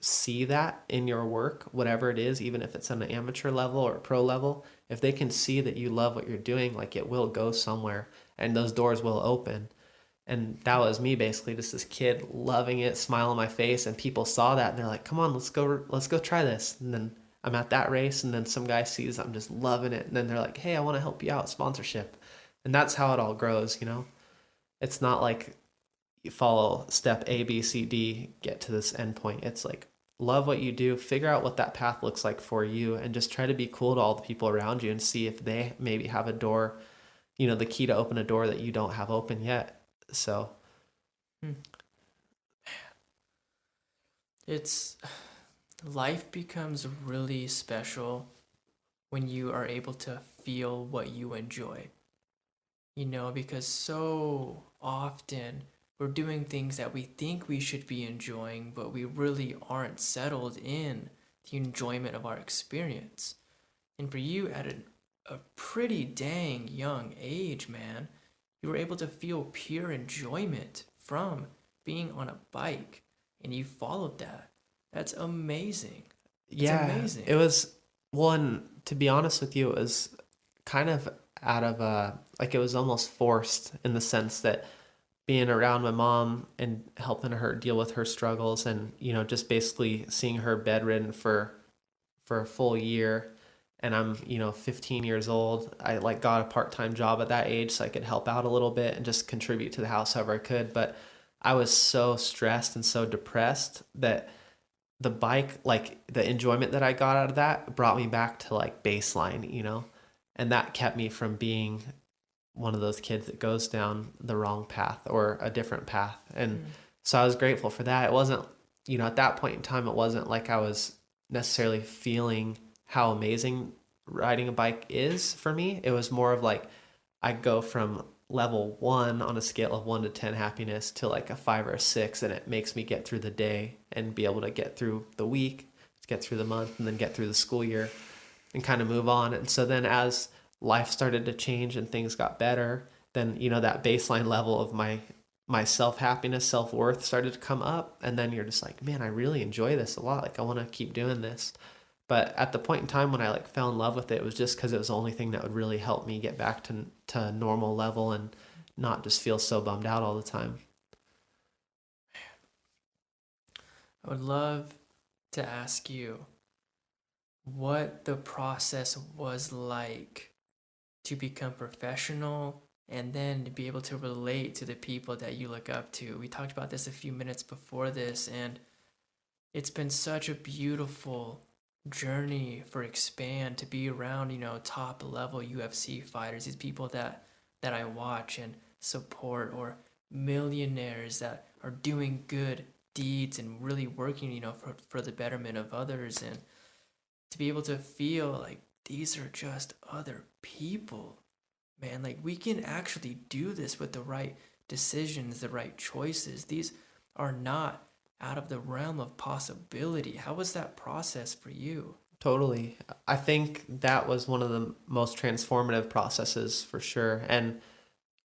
see that in your work, whatever it is, even if it's on an amateur level or pro level, if they can see that you love what you're doing, like it will go somewhere and those doors will open. And that was me basically, just this kid loving it, smile on my face, and people saw that and they're like, "Come on, let's go try this." And then I'm at that race and then some guy sees I'm just loving it and then they're like, "Hey, I want to help you out, sponsorship." And that's how it all grows. It's not like you follow step A, B, C, D, get to this end point. It's like love what you do, figure out what that path looks like for you, and just try to be cool to all the people around you and see if they maybe have a door, the key to open a door that you don't have open yet. So Hmm. It's life becomes really special when you are able to feel what you enjoy. Because so often we're doing things that we think we should be enjoying, but we really aren't settled in the enjoyment of our experience. And for you, at a pretty dang young age, man, you were able to feel pure enjoyment from being on a bike, and you followed that. That's amazing. It's yeah, it amazing. was one, to be honest with you, it was kind of out of like it was almost forced in the sense that being around my mom and helping her deal with her struggles and just basically seeing her bedridden for a full year, and I'm 15 years old. I like got a part-time job at that age so I could help out a little bit and just contribute to the house however I could, but I was so stressed and so depressed that the bike, like the enjoyment that I got out of that brought me back to like baseline. And that kept me from being one of those kids that goes down the wrong path or a different path. And Mm. so I was grateful for that. It wasn't, at that point in time, it wasn't like I was necessarily feeling how amazing riding a bike is for me. It was more of like I go from level 1 on a scale of 1 to 10 happiness to like a 5 or a 6, and it makes me get through the day and be able to get through the week, get through the month, and then get through the school year and kind of move on. And so then as life started to change and things got better, then that baseline level of my self happiness, self worth started to come up, and then you're just like, man, I really enjoy this a lot. Like I want to keep doing this. But at the point in time when I like fell in love with it, it was just because it was the only thing that would really help me get back to normal level and not just feel so bummed out all the time. I would love to ask you what the process was like to become professional and then to be able to relate to the people that you look up to. We talked about this a few minutes before this, and it's been such a beautiful journey for Expand to be around, top level UFC fighters, these people that I watch and support, or millionaires that are doing good deeds and really working, for the betterment of others, and to be able to feel like these are just other people, man. Like we can actually do this with the right decisions, the right choices. These are not out of the realm of possibility. How was that process for you? Totally. I think that was one of the most transformative processes for sure. And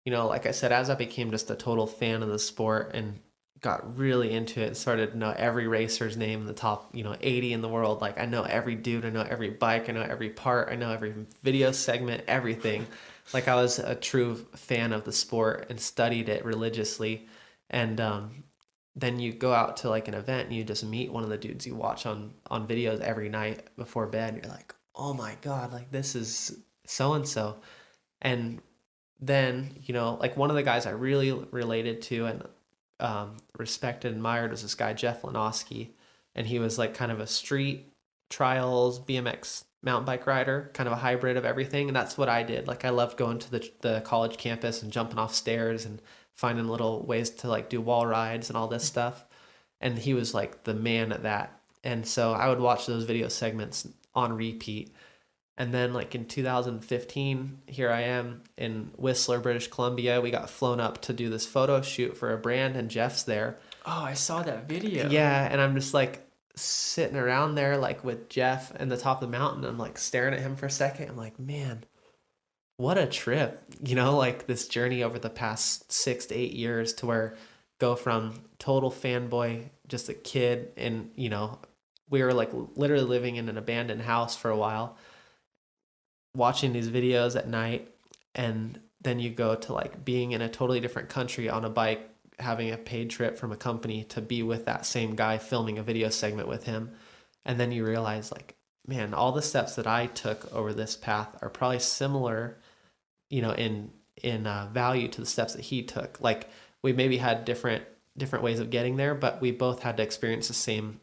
like I said, as I became just a total fan of the sport and got really into it, started to know every racer's name in the top, 80 in the world. Like I know every dude, I know every bike, I know every part, I know every video segment, everything. Like I was a true fan of the sport and studied it religiously. And then you go out to like an event and you just meet one of the dudes you watch on videos every night before bed. And you're like, oh my God, like this is so and so. And then like one of the guys I really related to and respected and admired was this guy Jeff Lenoski, and he was like kind of a street trials BMX mountain bike rider, kind of a hybrid of everything, and that's what I did. Like I loved going to the college campus and jumping off stairs and finding little ways to like do wall rides and all this stuff, and he was like the man at that. And so I would watch those video segments on repeat. And then, like in 2015, here I am in Whistler, British Columbia. We got flown up to do this photo shoot for a brand, and Jeff's there. Oh, I saw that video. Yeah, and I'm just like sitting around there, like with Jeff in the top of the mountain. I'm like staring at him for a second. I'm like, man, what a trip. Like this journey over the past 6 to 8 years to where go from total fanboy just a kid, and we were like literally living in an abandoned house for a while, watching these videos at night, and then you go to like being in a totally different country on a bike, having a paid trip from a company to be with that same guy, filming a video segment with him. And then you realize, like, man, all the steps that I took over this path are probably similar, in value to the steps that he took. Like, we maybe had different ways of getting there, but we both had to experience the same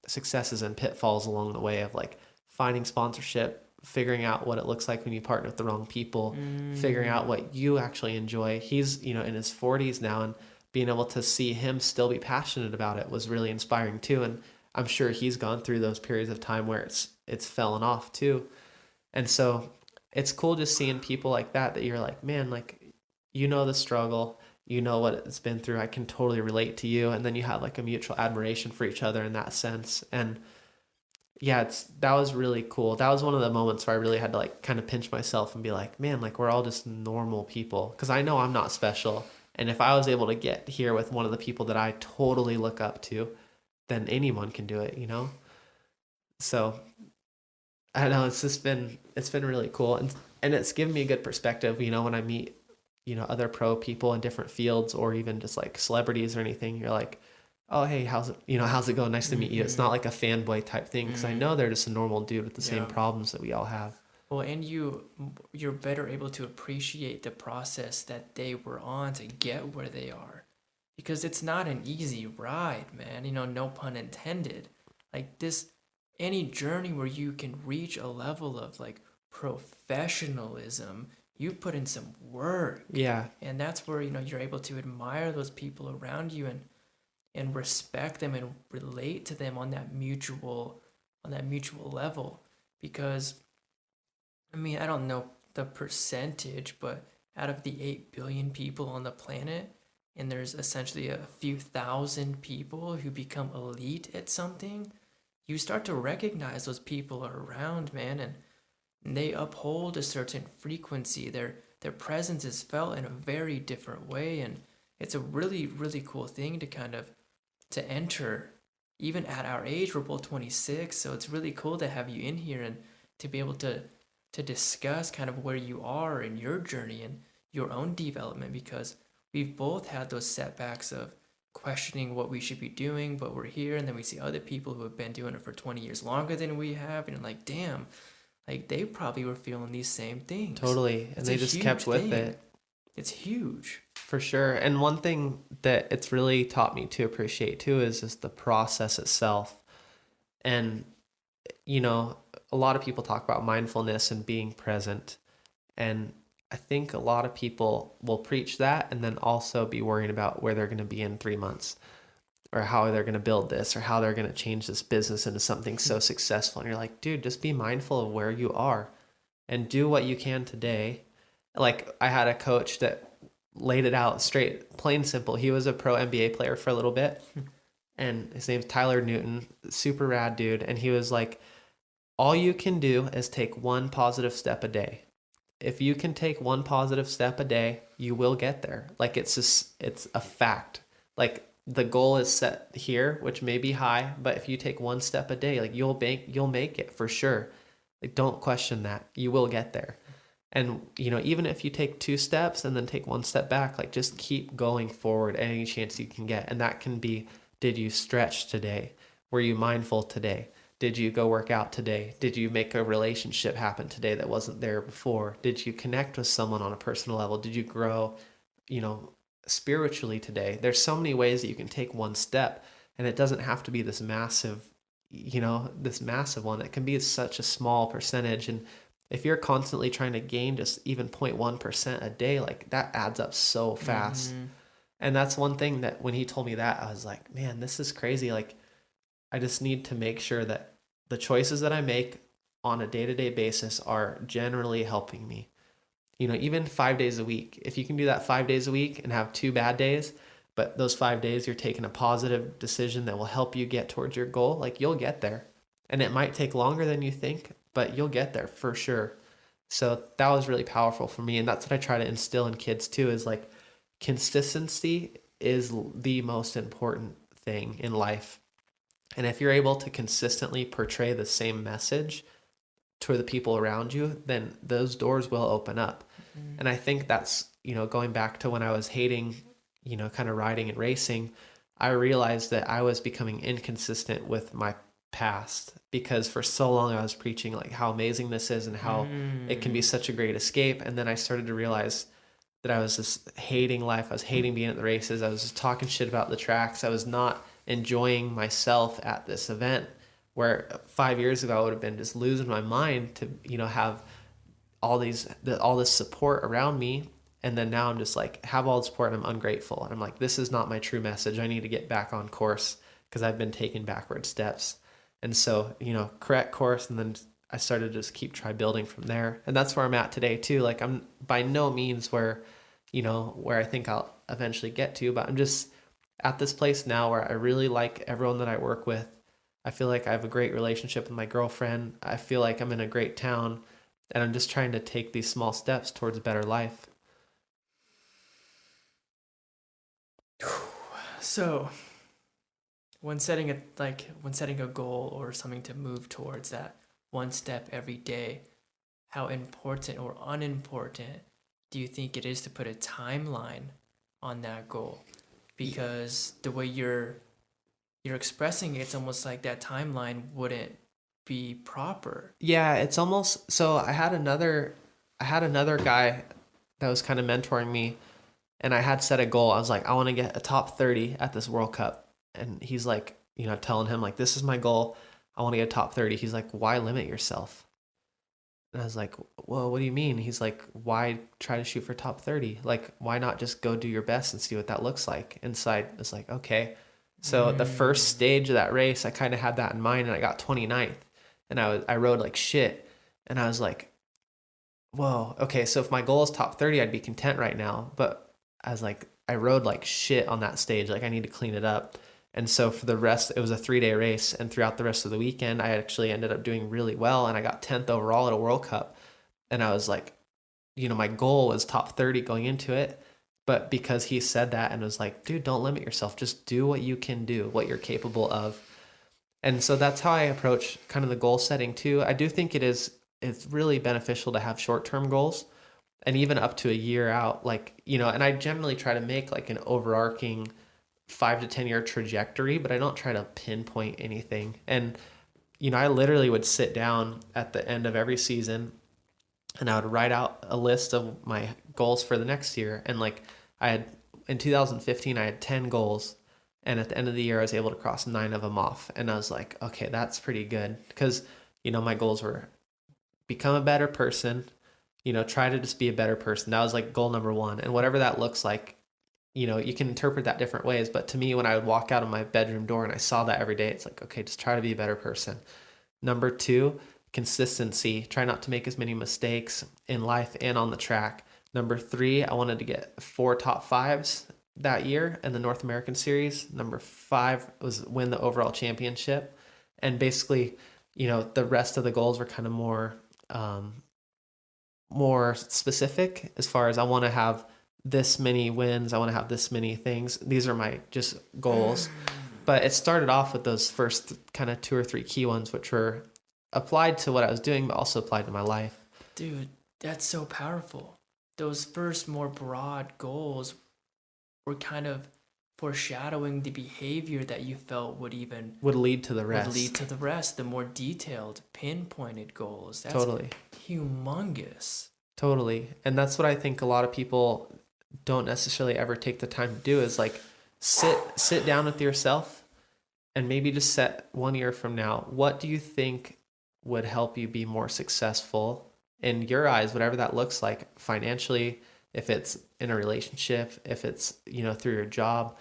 successes and pitfalls along the way of like finding sponsorship, figuring out what it looks like when you partner with the wrong people, figuring out what you actually enjoy. He's, in his 40s now, and being able to see him still be passionate about it was really inspiring too. And I'm sure he's gone through those periods of time where it's fallen off too. And so it's cool just seeing people like that you're like, man, like, the struggle, what it's been through. I can totally relate to you. And then you have like a mutual admiration for each other in that sense. And yeah, that was really cool. That was one of the moments where I really had to like kind of pinch myself and be like, man, like, we're all just normal people. Cause I know I'm not special. And if I was able to get here with one of the people that I totally look up to, then anyone can do it. So I don't know, it's been really cool. And it's given me a good perspective, when I meet, other pro people in different fields, or even just like celebrities or anything. You're like, oh, hey, how's it going? Nice to meet you. It's not like a fanboy type thing, because I know they're just a normal dude with the same problems that we all have. Well, and you're better able to appreciate the process that they were on to get where they are, because it's not an easy ride, man. No pun intended. Like this, any journey where you can reach a level of like professionalism, you put in some work. Yeah. And that's where, you're able to admire those people around you and respect them and relate to them on that mutual level. Because I don't know the percentage, but out of the 8 billion people on the planet, and there's essentially a few thousand people who become elite at something, you start to recognize those people are around, man, and they uphold a certain frequency. Their presence is felt in a very different way, and it's a really, really cool thing to kind of to enter. Even at our age, we're both 26, so it's really cool to have you in here and to be able to discuss kind of where you are in your journey and your own development, because we've both had those setbacks of questioning what we should be doing, but we're here, and then we see other people who have been doing it for 20 years longer than we have, and like, damn, like they probably were feeling these same things. Totally. And they just kept with it. It's huge. For sure. And one thing that it's really taught me to appreciate too is just the process itself. And, a lot of people talk about mindfulness and being present. And I think a lot of people will preach that and then also be worrying about where they're going to be in 3 months, or how they're going to build this, or how they're going to change this business into something so successful. And you're like, dude, just be mindful of where you are and do what you can today. Like, I had a coach that laid it out straight, plain simple. He was a pro NBA player for a little bit, and his name's Tyler Newton, super rad dude. And he was like, all you can do is take one positive step a day. If you can take one positive step a day, you will get there. Like, it's a fact. Like, the goal is set here, which may be high, but if you take one step a day, like, you'll make it for sure. Like, don't question that. You will get there. And, even if you take 2 steps and then take 1 step back, like, just keep going forward any chance you can get. And that can be, did you stretch today? Were you mindful today? Did you go work out today? Did you make a relationship happen today that wasn't there before? Did you connect with someone on a personal level? Did you grow, spiritually today? There's so many ways that you can take 1 step, and it doesn't have to be this massive one. It can be such a small percentage. And if you're constantly trying to gain just even 0.1% a day, like, that adds up so fast. And that's one thing that when he told me that, I was like, man, this is crazy. Like, I just need to make sure that the choices that I make on a day-to-day basis are generally helping me. Even 5 days a week, if you can do that 5 days a week and have 2 bad days, but those 5 days you're taking a positive decision that will help you get towards your goal, like, you'll get there. And it might take longer than you think, but you'll get there for sure. So that was really powerful for me. And that's what I try to instill in kids too, is like, consistency is the most important thing in life. And if you're able to consistently portray the same message to the people around you, then those doors will open up. Mm-hmm. And I think that's, going back to when I was hating, kind of riding and racing, I realized that I was becoming inconsistent with my past, because for so long I was preaching like how amazing this is and how it can be such a great escape. And then I started to realize that I was just hating life. I was hating being at the races. I was just talking shit about the tracks. I was not enjoying myself at this event, where 5 years ago I would have been just losing my mind to, have all this support around me. And then now I'm just like, have all the support and I'm ungrateful. And I'm like, this is not my true message. I need to get back on course because I've been taking backward steps. And so, correct course. And then I started to just try building from there. And that's where I'm at today too. Like, I'm by no means where I think I'll eventually get to, but I'm just at this place now where I really like everyone that I work with. I feel like I have a great relationship with my girlfriend. I feel like I'm in a great town, and I'm just trying to take these small steps towards a better life. So, when setting a goal or something to move towards that one step every day, how important or unimportant do you think it is to put a timeline on that goal? Because the way you're expressing it, it's almost like that timeline wouldn't be proper. Yeah, it's almost so I had another guy that was kind of mentoring me, and I had set a goal. I was like, I want to get a top 30 at this World Cup. And he's like, telling him like, this is my goal. I want to get a top 30. He's like, why limit yourself? And I was like, well, what do you mean? He's like, why try to shoot for top 30? Like, why not just go do your best and see what that looks like? Inside, it's like, okay. So the first stage of that race, I kind of had that in mind, and I got 29th, and I rode like shit. And I was like, whoa, okay. So if my goal is top 30, I'd be content right now. But I was like, I rode like shit on that stage. Like, I need to clean it up. And so for the rest, it was a 3-day race. And throughout the rest of the weekend, I actually ended up doing really well. And I got 10th overall at a World Cup. And I was like, my goal was top 30 going into it. But because he said that and was like, dude, don't limit yourself. Just do what you can do, what you're capable of. And so that's how I approach kind of the goal setting too. I do think it's really beneficial to have short-term goals, and even up to a year out, like, and I generally try to make like an overarching 5 to 10 year trajectory, but I don't try to pinpoint anything. And, I literally would sit down at the end of every season and I would write out a list of my goals for the next year. And like in 2015, I had 10 goals. And at the end of the year, I was able to cross 9 of them off. And I was like, okay, that's pretty good. Because, my goals were become a better person, try to just be a better person. That was like goal number 1. And whatever that looks like, you can interpret that different ways. But to me, when I would walk out of my bedroom door and I saw that every day, it's like, okay, just try to be a better person. Number 2, consistency. Try not to make as many mistakes in life and on the track. Number 3, I wanted to get 4 top 5s that year in the North American Series. Number 5 was win the overall championship. And basically, the rest of the goals were kind of more specific, as far as I want to have this many wins, I want to have this many things. These are my just goals. But it started off with those first kind of 2 or 3 key ones, which were applied to what I was doing, but also applied to my life. Dude, that's so powerful. Those first more broad goals were kind of foreshadowing the behavior that you felt would lead to the rest. The more detailed, pinpointed goals. That's totally humongous. Totally. And that's what I think a lot of people don't necessarily ever take the time to do, is like sit down with yourself and maybe just set 1 year from now, what do you think would help you be more successful in your eyes, whatever that looks like financially, if it's in a relationship, if it's, through your job,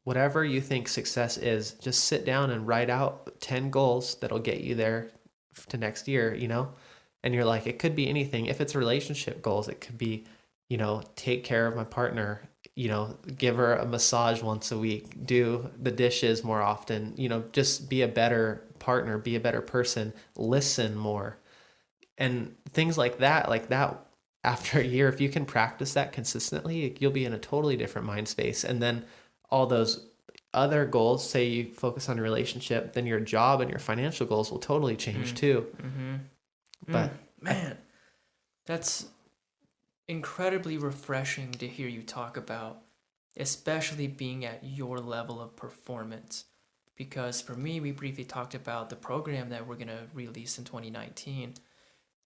whatever you think success is, just sit down and write out 10 goals that'll get you there to next year, and you're like, it could be anything. If it's relationship goals, it could be, take care of my partner, give her a massage once a week, do the dishes more often, just be a better partner, be a better person, listen more, and things like that. After a year, if you can practice that consistently, you'll be in a totally different mind space. And then all those other goals, say you focus on a relationship, then your job and your financial goals will totally change too. But Man, that's incredibly refreshing to hear you talk about, especially being at your level of performance. Because for me, we briefly talked about the program that we're going to release in 2019.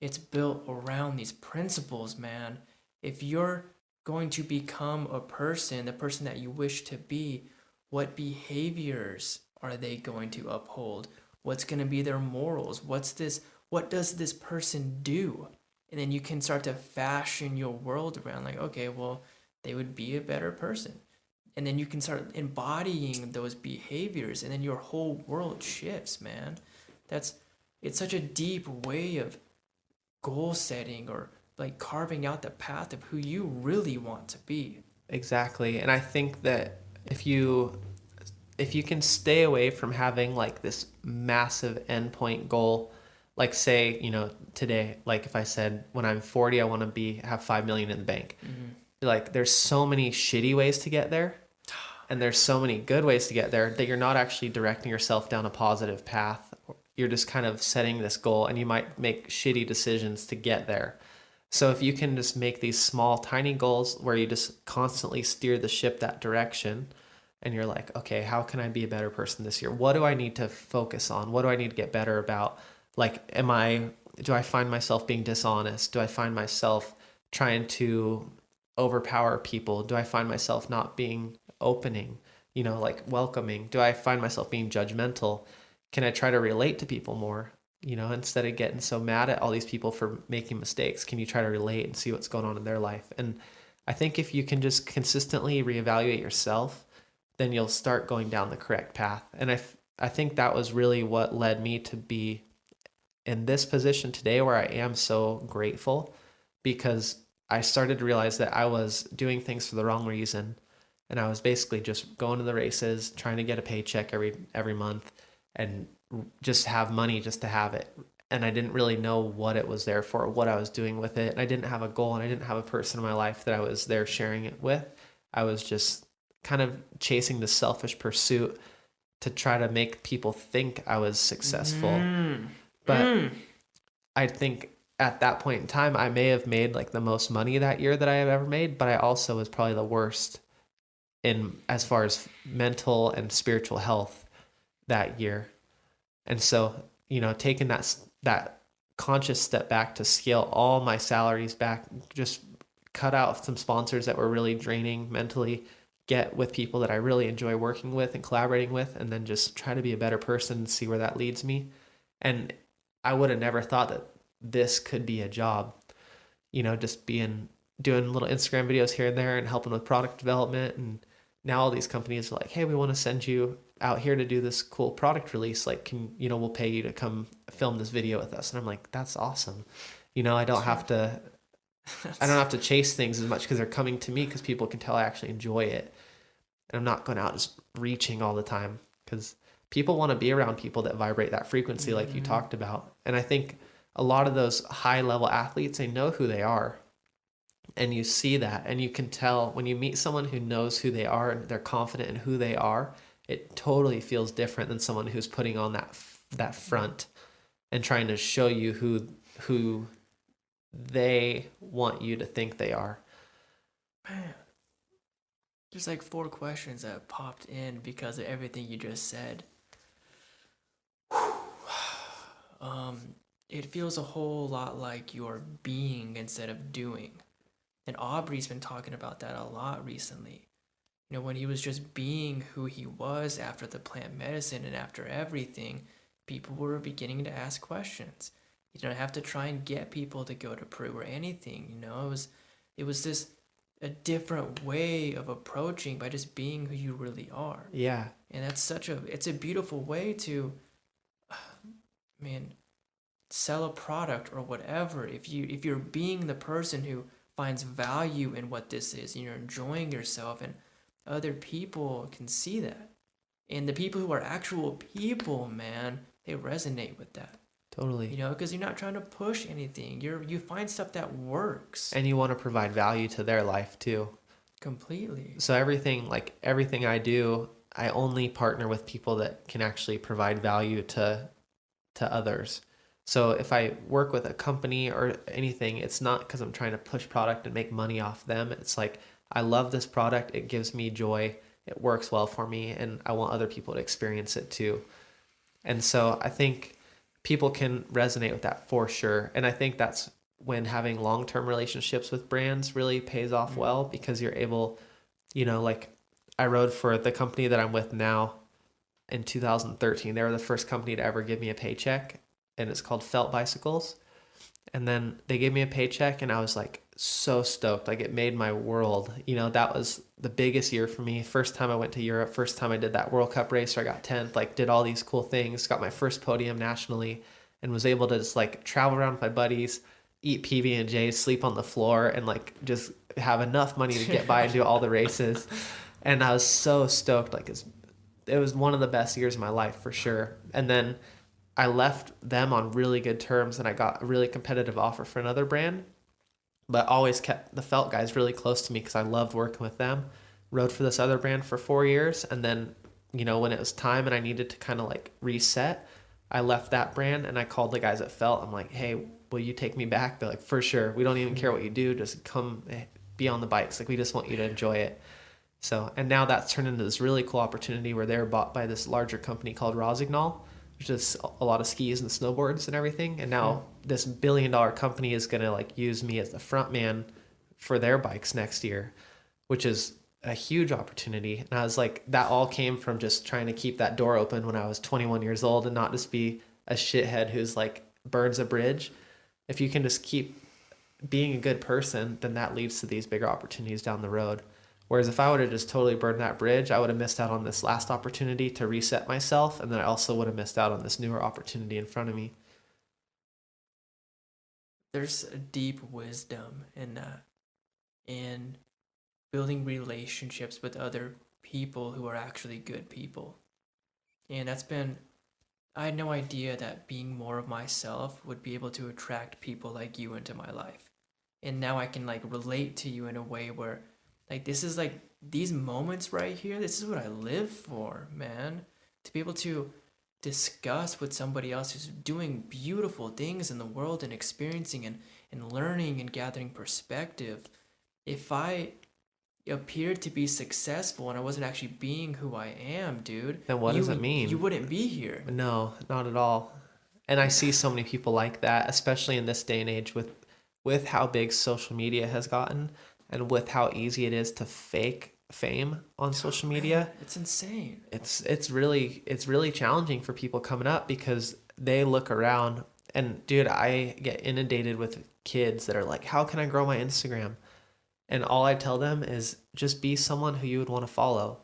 It's built around these principles, man. If you're going to become a person, the person that you wish to be, what behaviors are they going to uphold? What's going to be their morals? What does this person do? And then you can start to fashion your world around, like, okay, well, they would be a better person. And then you can start embodying those behaviors, and then your whole world shifts, man. That's it's such a deep way of goal setting, or like carving out the path of who you really want to be. exactly. And I think that if you can stay away from having like this massive endpoint goal, like say, today, like if I said when I'm 40 I want to be have 5 million in the bank. Like there's so many shitty ways to get there, and there's so many good ways to get there, that you're not actually directing yourself down a positive path. You're just kind of setting this goal, and you might make shitty decisions to get there. So if you can just make these small, tiny goals where you just constantly steer the ship that direction, and you're like, okay, how can I be a better person this year? What do I need to focus on? What do I need to get better about? Like, do I find myself being dishonest? Do I find myself trying to overpower people? Do I find myself not being opening, like welcoming? Do I find myself being judgmental? Can I try to relate to people more? Instead of getting so mad at all these people for making mistakes, can you try to relate and see what's going on in their life? And I think if you can just consistently reevaluate yourself, then you'll start going down the correct path. And I think that was really what led me to be in this position today, where I am so grateful, because I started to realize that I was doing things for the wrong reason. And I was basically just going to the races, trying to get a paycheck every month, and just have money just to have it. And I didn't really know what it was there for, what I was doing with it. And I didn't have a goal, and I didn't have a person in my life that I was there sharing it with. I was just kind of chasing the selfish pursuit to try to make people think I was successful. But I think at that point in time, I may have made like the most money that year that I have ever made, but I also was probably the worst in as far as mental and spiritual health that year. And so, taking that conscious step back to scale all my salaries back, just cut out some sponsors that were really draining mentally, get with people that I really enjoy working with and collaborating with, and then just try to be a better person and see where that leads me. And I would have never thought that this could be a job, just doing little Instagram videos here and there and helping with product development. And now all these companies are like, hey, we want to send you out here to do this cool product release. Like, we'll pay you to come film this video with us. And I'm like, that's awesome. I don't have to chase things as much, because they're coming to me because people can tell I actually enjoy it. And I'm not going out just reaching all the time, because people want to be around people that vibrate that frequency, like you talked about. And I think a lot of those high level athletes, they know who they are. And you see that, and you can tell when you meet someone who knows who they are and they're confident in who they are, it totally feels different than someone who's putting on that front and trying to show you who they want you to think they are. Man, there's like 4 questions that popped in because of everything you just said. It feels a whole lot like you're being instead of doing. And Aubrey's been talking about that a lot recently. When he was just being who he was after the plant medicine and after everything, people were beginning to ask questions. You don't have to try and get people to go to Peru or anything. It was this a different way of approaching by just being who you really are. Yeah. And it's a beautiful way to, man, sell a product or whatever. If you're being the person who finds value in what this is, and you're enjoying yourself, and other people can see that. And the people who are actual people, man, they resonate with that. Totally. Because you're not trying to push anything. You find stuff that works. And you want to provide value to their life too. Completely. So everything I do, I only partner with people that can actually provide value to others. So if I work with a company or anything, it's not because I'm trying to push product and make money off them. It's like, I love this product. It gives me joy. It works well for me, and I want other people to experience it too. And so I think people can resonate with that for sure. And I think that's when having long-term relationships with brands really pays off well, because you're able, like I rode for the company that I'm with now in 2013. They were the first company to ever give me a paycheck, and it's called Felt Bicycles. And then they gave me a paycheck, and I was like so stoked. Like, it made my world. That was the biggest year for me. First time I went to Europe, first time I did that World Cup race where I got 10th, like did all these cool things, got my first podium nationally, and was able to just like travel around with my buddies, eat PB&Js, sleep on the floor, and like just have enough money to get by and do all the races. And I was so stoked. Like, it was one of the best years of my life for sure. And then I left them on really good terms, and I got a really competitive offer for another brand, but always kept the Felt guys really close to me because I loved working with them. Rode for this other brand for 4 years, and then, when it was time and I needed to kind of like reset, I left that brand and I called the guys at Felt. I'm like, hey, will you take me back? They're like, for sure. We don't even care what you do. Just come be on the bikes. Like, we just want you to enjoy it. So, and now that's turned into this really cool opportunity where they're bought by this larger company called Rosignol, which is a lot of skis and snowboards and everything. And now this $1 billion company is going to like use me as the front man for their bikes next year, which is a huge opportunity. And I was like, that all came from just trying to keep that door open when I was 21 years old and not just be a shithead who's like burns a bridge. If you can just keep being a good person, then that leads to these bigger opportunities down the road. Whereas if I would have just totally burned that bridge, I would have missed out on this last opportunity to reset myself, and then I also would have missed out on this newer opportunity in front of me. There's a deep wisdom in that, in building relationships with other people who are actually good people. And I had no idea that being more of myself would be able to attract people like you into my life. And now I can like relate to you in a way where, like, this is like these moments right here, this is what I live for, man. To be able to discuss with somebody else who's doing beautiful things in the world and experiencing and learning and gathering perspective. If I appeared to be successful and I wasn't actually being who I am, dude, Then what does it mean? You wouldn't be here. No, not at all. And I see so many people like that, especially in this day and age with how big social media has gotten, and with how easy it is to fake fame on social media. Man, it's insane. It's really challenging for people coming up, because they look around, and dude, I get inundated with kids that are like, how can I grow my Instagram? And all I tell them is just be someone who you would want to follow.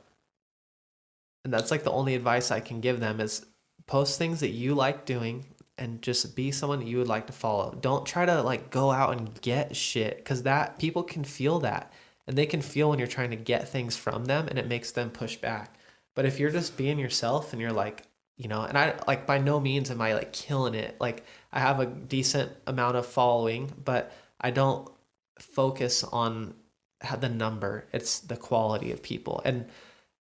And that's like the only advice I can give them, is post things that you like doing and just be someone that you would like to follow. Don't try to like go out and get shit, because that people can feel that, and they can feel when you're trying to get things from them, and it makes them push back. But if you're just being yourself and you're like, and I like, by no means am I like killing it. Like, I have a decent amount of following, but I don't focus on the number. It's the quality of people. And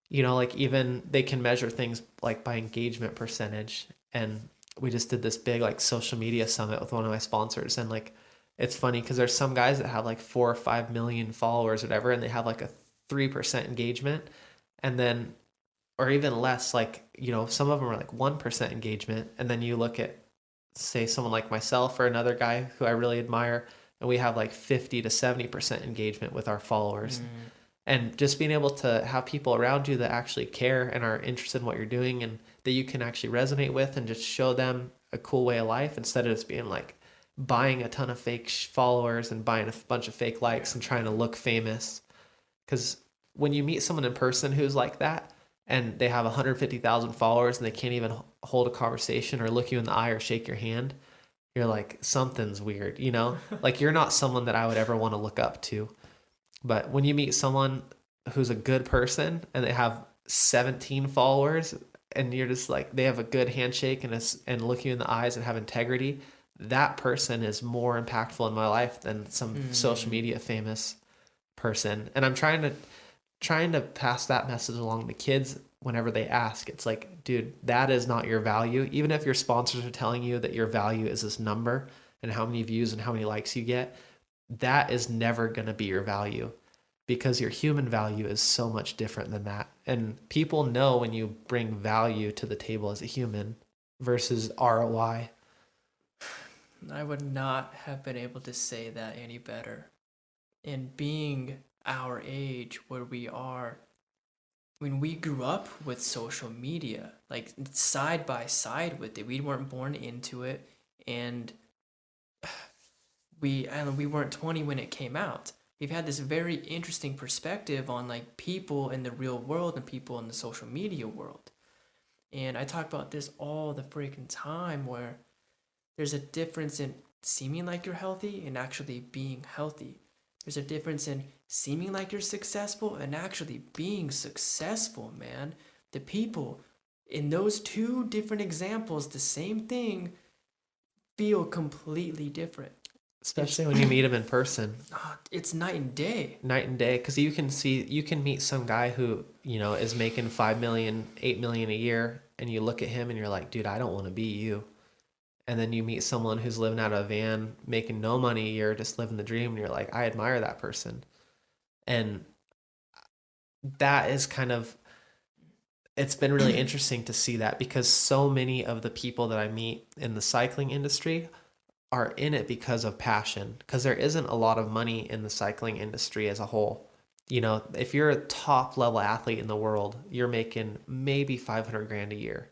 like, even they can measure things like by engagement percentage. And we just did this big like social media summit with one of my sponsors, and like, it's funny because there's some guys that have like 4 or 5 million followers or whatever, and they have like a 3% engagement, and then, or even less, like, some of them are like 1% engagement. And then you look at, say, someone like myself or another guy who I really admire, and we have like 50 to 70% engagement with our followers. And just being able to have people around you that actually care and are interested in what you're doing, and that you can actually resonate with, and just show them a cool way of life, instead of just being like buying a ton of fake followers and buying a bunch of fake likes and trying to look famous. Because when you meet someone in person who's like that, and they have 150,000 followers and they can't even hold a conversation or look you in the eye or shake your hand, you're like, something's weird, like, you're not someone that I would ever want to look up to. But when you meet someone who's a good person and they have 17 followers, and you're just like, they have a good handshake and look you in the eyes and have integrity, that person is more impactful in my life than some social media famous person. And I'm trying to pass that message along to kids whenever they ask, it's like, dude, that is not your value. Even if your sponsors are telling you that your value is this number and how many views and how many likes you get, that is never going to be your value, because your human value is so much different than that. And people know when you bring value to the table as a human versus ROI. I would not have been able to say that any better. And being our age where we are, when we grew up with social media, like side by side with it, we weren't born into it, and we weren't 20 when it came out. We've had this very interesting perspective on like people in the real world and people in the social media world. And I talk about this all the freaking time, where there's a difference in seeming like you're healthy and actually being healthy. There's a difference in seeming like you're successful and actually being successful, man. The people in those two different examples, the same thing, feel completely different. Especially when you meet them in person. It's night and day. Night and day, because you can meet some guy who, is making 5 million, 8 million a year, and you look at him and you're like, dude, I don't want to be you. And then you meet someone who's living out of a van, making no money a year, just living the dream, and you're like, I admire that person. And that is it's been really interesting to see that, because so many of the people that I meet in the cycling industry are in it because of passion, because there isn't a lot of money in the cycling industry as a whole. If you're a top level athlete in the world, you're making maybe 500 grand a year.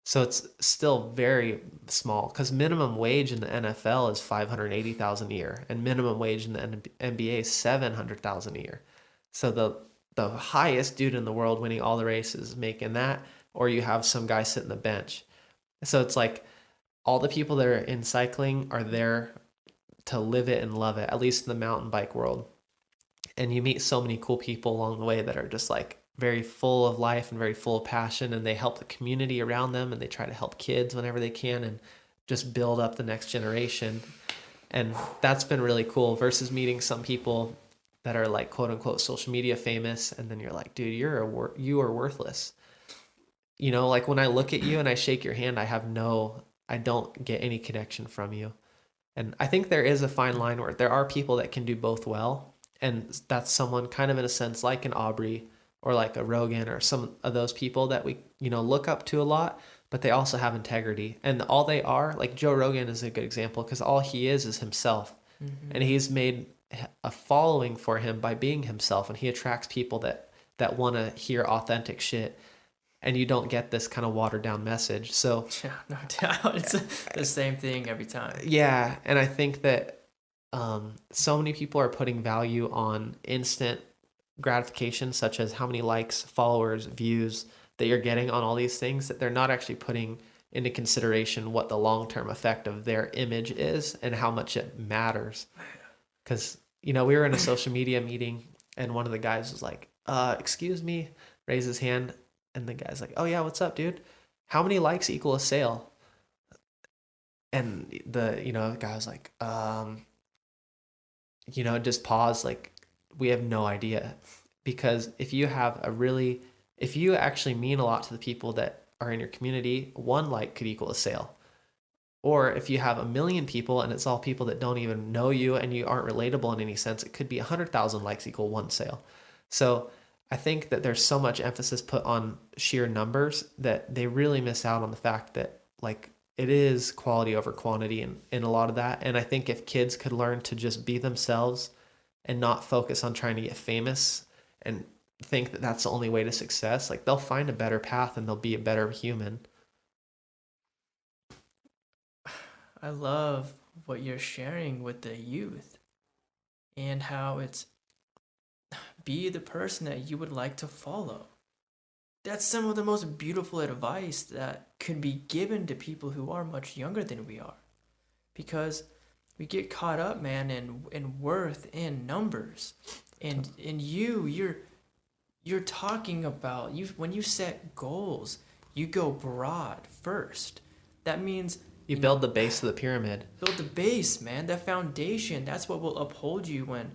So it's still very small, because minimum wage in the NFL is 580,000 a year, and minimum wage in the NBA is 700,000 a year. So the highest dude in the world winning all the races is making that, or you have some guy sitting the bench. So it's like all the people that are in cycling are there to live it and love it, at least in the mountain bike world. And you meet so many cool people along the way that are just like very full of life and very full of passion, and they help the community around them, and they try to help kids whenever they can and just build up the next generation. And that's been really cool, versus meeting some people that are like quote unquote social media famous, and then you're like, dude, you are worthless. Like when I look at you and I shake your hand, I don't get any connection from you. And I think there is a fine line where there are people that can do both well, and that's someone kind of in a sense like an Aubrey or like a Rogan or some of those people that we, look up to a lot, but they also have integrity. And all they are, like Joe Rogan is a good example, because all he is himself. Mm-hmm. And he's made a following for him by being himself, and he attracts people that want to hear authentic shit. And you don't get this kind of watered down message. So yeah, no doubt. It's the same thing every time. Yeah. And I think that so many people are putting value on instant gratification, such as how many likes, followers, views that you're getting on all these things, that they're not actually putting into consideration what the long-term effect of their image is and how much it matters. Because, we were in a social media meeting, and one of the guys was like, excuse me, raise his hand. And the guy's like, oh yeah, what's up, dude? How many likes equal a sale? And the guy was like, just pause, like, we have no idea. Because if you actually mean a lot to the people that are in your community, 1 like could equal a sale. Or if you have 1 million people and it's all people that don't even know you and you aren't relatable in any sense, it could be 100,000 likes equal 1 sale. So I think that there's so much emphasis put on sheer numbers that they really miss out on the fact that, like, it is quality over quantity in a lot of that. And I think if kids could learn to just be themselves and not focus on trying to get famous and think that that's the only way to success, like, they'll find a better path and they'll be a better human. I love what you're sharing with the youth and how it's be the person that you would like to follow. That's some of the most beautiful advice that could be given to people who are much younger than we are. Because we get caught up, man, in worth and numbers. And you're talking about, when you set goals, you go broad first. That means you build the base of the pyramid. Build the base, man. That foundation, that's what will uphold you when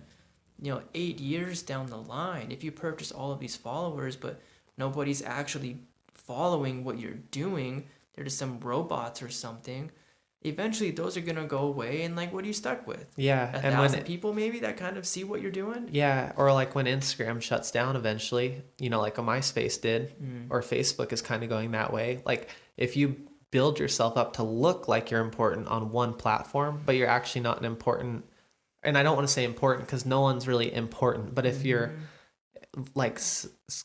8 years down the line, if you purchase all of these followers, but nobody's actually following what you're doing. They're just some robots or something. Eventually, those are gonna go away, and like, what are you stuck with? Yeah, A and when thousand people maybe that kind of see what you're doing. yeah, or like when Instagram shuts down eventually, like a MySpace did, Mm. or Facebook is kind of going that way. Like if you build yourself up to look like you're important on one platform, but you're actually not an important, and I don't want to say important because no one's really important, but if you're Mm-hmm. like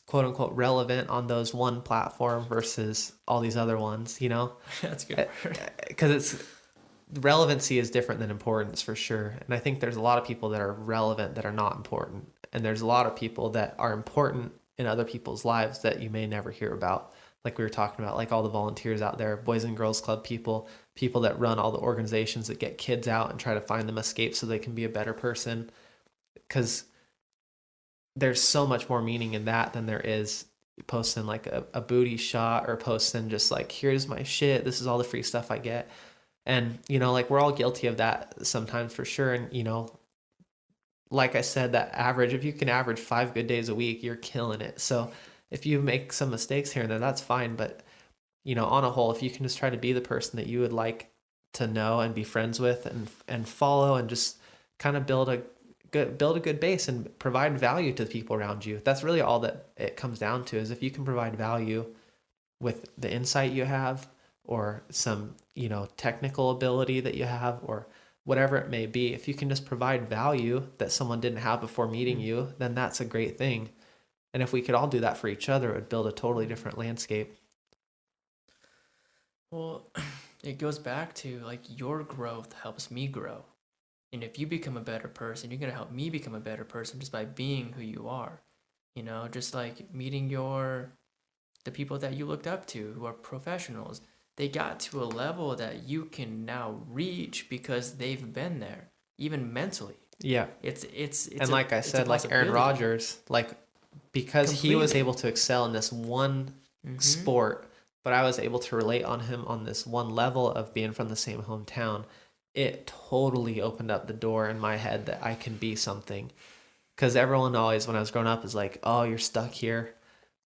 quote unquote relevant on those one platform versus all these other ones, That's a good word. because it's relevancy is different than importance for sure. And I think there's a lot of people that are relevant that are not important. And there's a lot of people that are important in other people's lives that you may never hear about. Like we were talking about, like all the volunteers out there, Boys and Girls Club people, people that run all the organizations that get kids out and try to find them escape so they can be a better person. Because there's so much more meaning in that than there is posting like a booty shot or posting just like, here's my shit. This is all the free stuff I get. And, like we're all guilty of that sometimes for sure. And, like I said, that average, if you can average 5 good days a week, you're killing it. So if you make some mistakes here and there, that's fine. But, on a whole, if you can just try to be the person that you would like to know and be friends with and follow and just kind of build a good base and provide value to the people around you. That's really all that it comes down to, is if you can provide value with the insight you have or some, technical ability that you have or whatever it may be, if you can just provide value that someone didn't have before meeting you, then that's a great thing. And if we could all do that for each other, it would build a totally different landscape. Well, it goes back to like your growth helps me grow. And if you become a better person, you're going to help me become a better person just by being who you are. Just like meeting the people that you looked up to who are professionals. They got to a level that you can now reach because they've been there, even mentally. Yeah. It's And like I said, like Aaron Rodgers, like because he was able to excel in this one sport, but I was able to relate on him on this one level of being from the same hometown. It totally opened up the door in my head that I can be something. Because everyone always, when I was growing up, is like, oh, you're stuck here.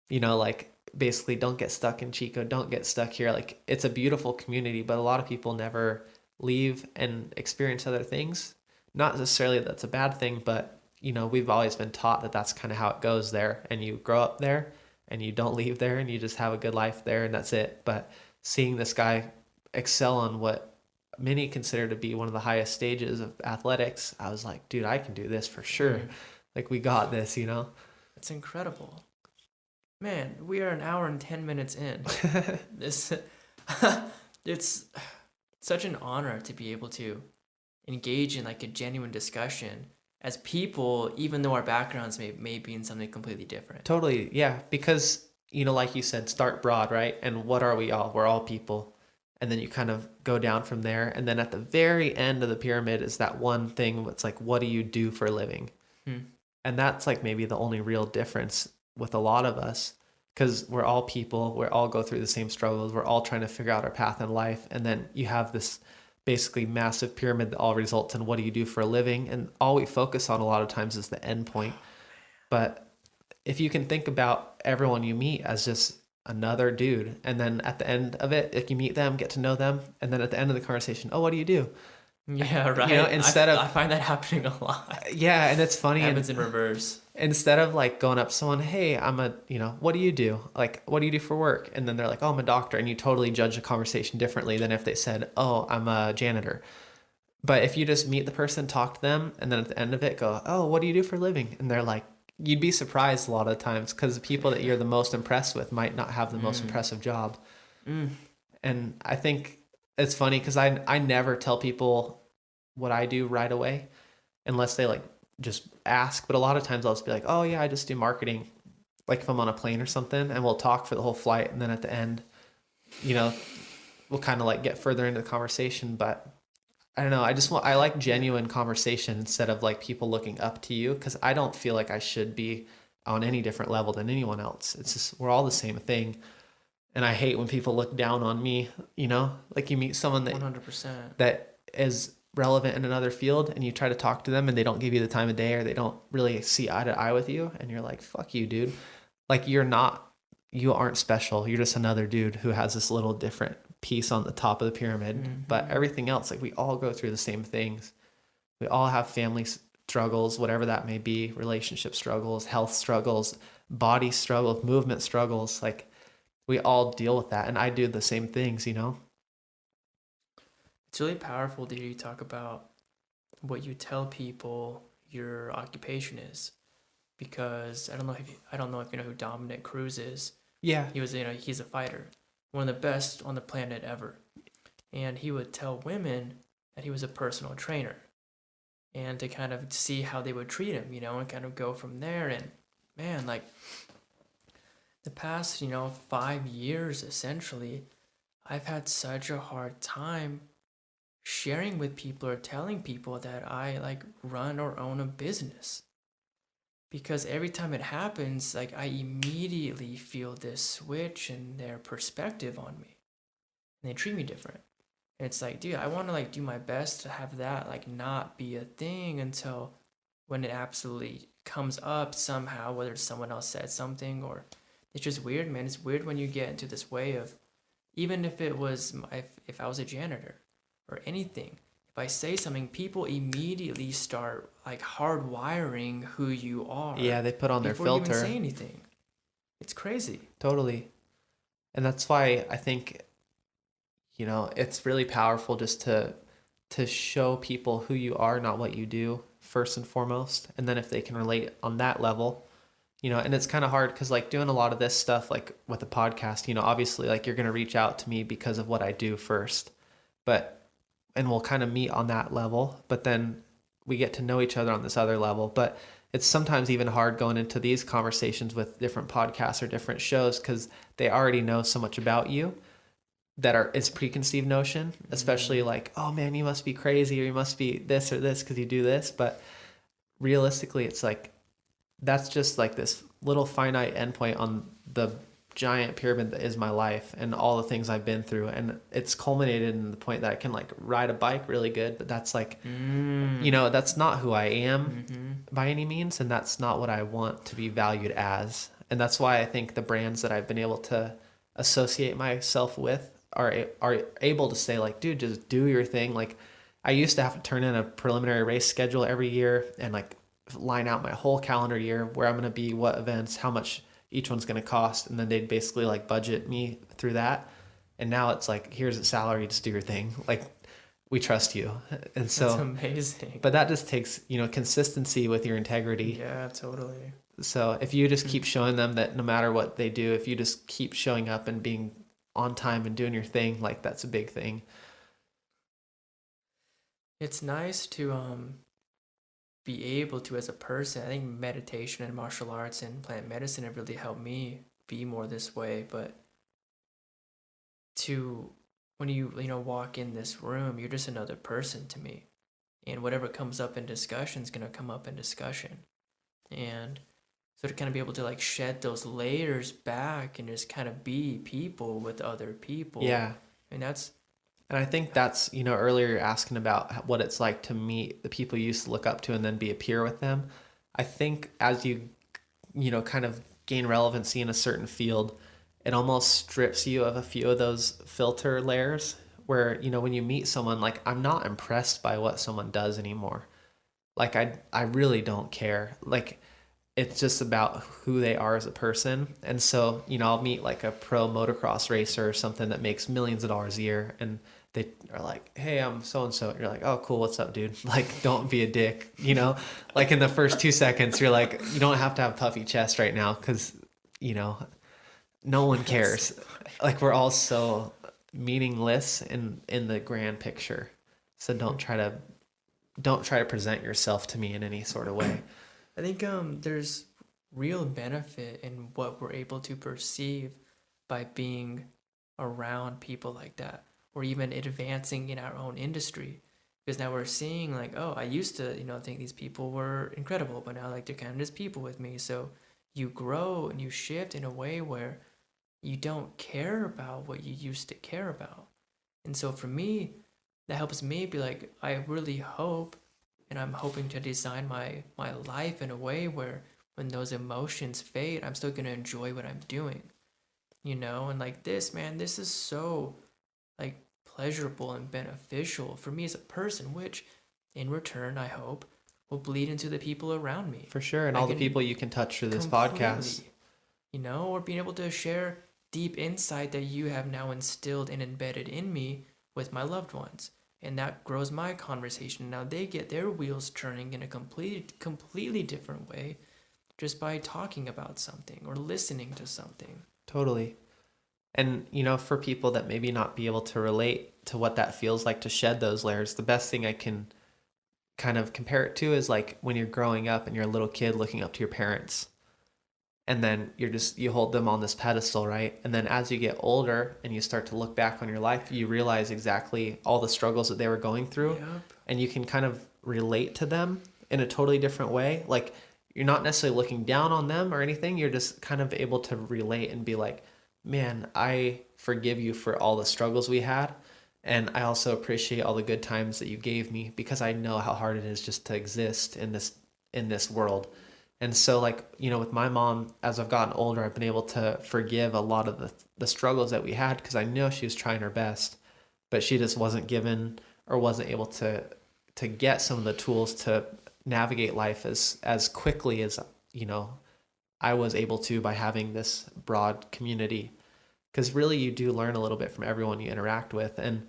Like basically don't get stuck in Chico, don't get stuck here. Like it's a beautiful community, but a lot of people never leave and experience other things. Not necessarily that's a bad thing, but we've always been taught that that's kind of how it goes there, and you grow up there and you don't leave there and you just have a good life there and that's it. But seeing this guy excel on what many consider to be one of the highest stages of athletics, I was like, dude, I can do this for sure. Like we got this, It's incredible. Man, we are an hour and 10 minutes in. This, it's such an honor to be able to engage in like a genuine discussion as people, even though our backgrounds may be in something completely different. Totally, yeah. Because, like you said, start broad, right? And what are we all? We're all people. And then you kind of go down from there. And then at the very end of the pyramid is that one thing that's like, what do you do for a living? And that's like maybe the only real difference with a lot of us, because we're all people, we all go through the same struggles, we're all trying to figure out our path in life. And then you have this basically massive pyramid that all results in what do you do for a living, and all we focus on a lot of times is the end point. But if you can think about everyone you meet as just another dude, and then at the end of it, if you meet them, get to know them, and then at the end of the conversation, oh, what do you do? Yeah, right. I find that happening a lot. Yeah, and it's funny. It happens in reverse. Instead of like going up to someone, hey, what do you do? Like, what do you do for work? And then they're like, oh, I'm a doctor. And you totally judge the conversation differently than if they said, oh, I'm a janitor. But if you just meet the person, talk to them, and then at the end of it go, oh, what do you do for a living? And they're like, you'd be surprised a lot of times because the people that you're the most impressed with might not have the most impressive job. And I think it's funny because I never tell people what I do right away unless they like just ask. But a lot of times I'll just be like, oh yeah, I just do marketing. Like if I'm on a plane or something, and we'll talk for the whole flight. And then at the end, we'll kind of like get further into the conversation. But I don't know. I like genuine conversation instead of like people looking up to you, because I don't feel like I should be on any different level than anyone else. It's just, we're all the same thing. And I hate when people look down on me, like you meet someone that 100%. that is relevant in another field and you try to talk to them and they don't give you the time of day, or they don't really see eye to eye with you. And you're like, fuck you, dude. Like you're not you aren't special. You're just another dude who has this little different piece on the top of the pyramid. But everything else, like we all go through the same things. We all have family struggles, whatever that may be, relationship struggles, health struggles, body struggles, movement struggles. Like we all deal with that. And I do the same things, you know? It's really powerful to hear you talk about what you tell people your occupation is, because I don't know if you know who Dominic Cruz is. Yeah. He's a fighter, one of the best on the planet ever, and he would tell women that he was a personal trainer, and to kind of see how they would treat him, and kind of go from there. And man, like the past 5 years essentially, I've had such a hard time sharing with people or telling people that I like run or own a business, because every time it happens, like I immediately feel this switch in their perspective on me, and they treat me different. And it's like, dude, I want to like do my best to have that like not be a thing until when it absolutely comes up somehow, whether someone else said something or it's just weird, man. It's weird when you get into this way of, even if it was if I was a janitor or anything, if I say something, people immediately start like hardwiring who you are. Yeah, they put on their before you even filter. say anything. It's crazy. Totally. And that's why I think, it's really powerful just to show people who you are, not what you do, first and foremost. And then if they can relate on that level, and it's kind of hard because like doing a lot of this stuff, like with the podcast, obviously like you're going to reach out to me because of what I do first, and we'll kind of meet on that level, but then we get to know each other on this other level. But it's sometimes even hard going into these conversations with different podcasts or different shows because they already know so much about you that it's preconceived notion, especially like, oh man, you must be crazy or you must be this or this because you do this. But realistically, it's like, that's just like this little finite endpoint on the giant pyramid that is my life and all the things I've been through. And it's culminated in the point that I can like ride a bike really good, but that's like, that's not who I am by any means. And that's not what I want to be valued as. And that's why I think the brands that I've been able to associate myself with are able to say like, dude, just do your thing. Like I used to have to turn in a preliminary race schedule every year and like line out my whole calendar year where I'm going to be, what events, how much each one's going to cost. And then they'd basically like budget me through that. And now it's like, here's a salary, just do your thing. Like we trust you. And so that's amazing. But that just takes, consistency with your integrity. Yeah, totally. So if you just keep showing them that no matter what they do, if you just keep showing up and being on time and doing your thing, like that's a big thing. It's nice to be able to, as a person, I think meditation and martial arts and plant medicine have really helped me be more this way. But when you walk in this room, you're just another person to me, and whatever comes up in discussion is gonna come up in discussion. And so to kind of be able to like shed those layers back and just kind of be people with other people. Yeah. And I think that's, earlier you're asking about what it's like to meet the people you used to look up to and then be a peer with them. I think as you, kind of gain relevancy in a certain field, it almost strips you of a few of those filter layers where, when you meet someone, like I'm not impressed by what someone does anymore. Like I really don't care. Like it's just about who they are as a person. And so, I'll meet like a pro motocross racer or something that makes millions of dollars a year. And they are like, hey, I'm so-and-so. You're like, oh, cool. What's up, dude? Like, don't be a dick, like in the first 2 seconds, you're like, you don't have to have a puffy chest right now. Cause no one cares. Like we're all so meaningless in the grand picture. So don't try to present yourself to me in any sort of way. I think there's real benefit in what we're able to perceive by being around people like that, or even advancing in our own industry. Because now we're seeing like, oh, I used to, think these people were incredible, but now like they're kind of just people with me. So you grow and you shift in a way where you don't care about what you used to care about. And so for me, that helps me be like, I really hope, and I'm hoping to design my life in a way where when those emotions fade, I'm still going to enjoy what I'm doing. and like this, man, this is so like pleasurable and beneficial for me as a person, which in return, I hope, will bleed into the people around me. For sure. And I all the can people you can touch through this podcast. completely, or being able to share deep insight that you have now instilled and embedded in me with my loved ones. And that grows my conversation. Now they get their wheels turning in a completely different way just by talking about something or listening to something. Totally. And, for people that maybe not be able to relate to what that feels like to shed those layers, the best thing I can kind of compare it to is like when you're growing up and you're a little kid looking up to your parents. And then you hold them on this pedestal, right? And then as you get older and you start to look back on your life, you realize exactly all the struggles that they were going through. Yep. And you can kind of relate to them in a totally different way. Like you're not necessarily looking down on them or anything. You're just kind of able to relate and be like, man, I forgive you for all the struggles we had. And I also appreciate all the good times that you gave me because I know how hard it is just to exist in this world. And so like, with my mom, as I've gotten older, I've been able to forgive a lot of the struggles that we had because I know she was trying her best, but she just wasn't given or wasn't able to get some of the tools to navigate life as quickly as, I was able to by having this broad community. Because really you do learn a little bit from everyone you interact with. And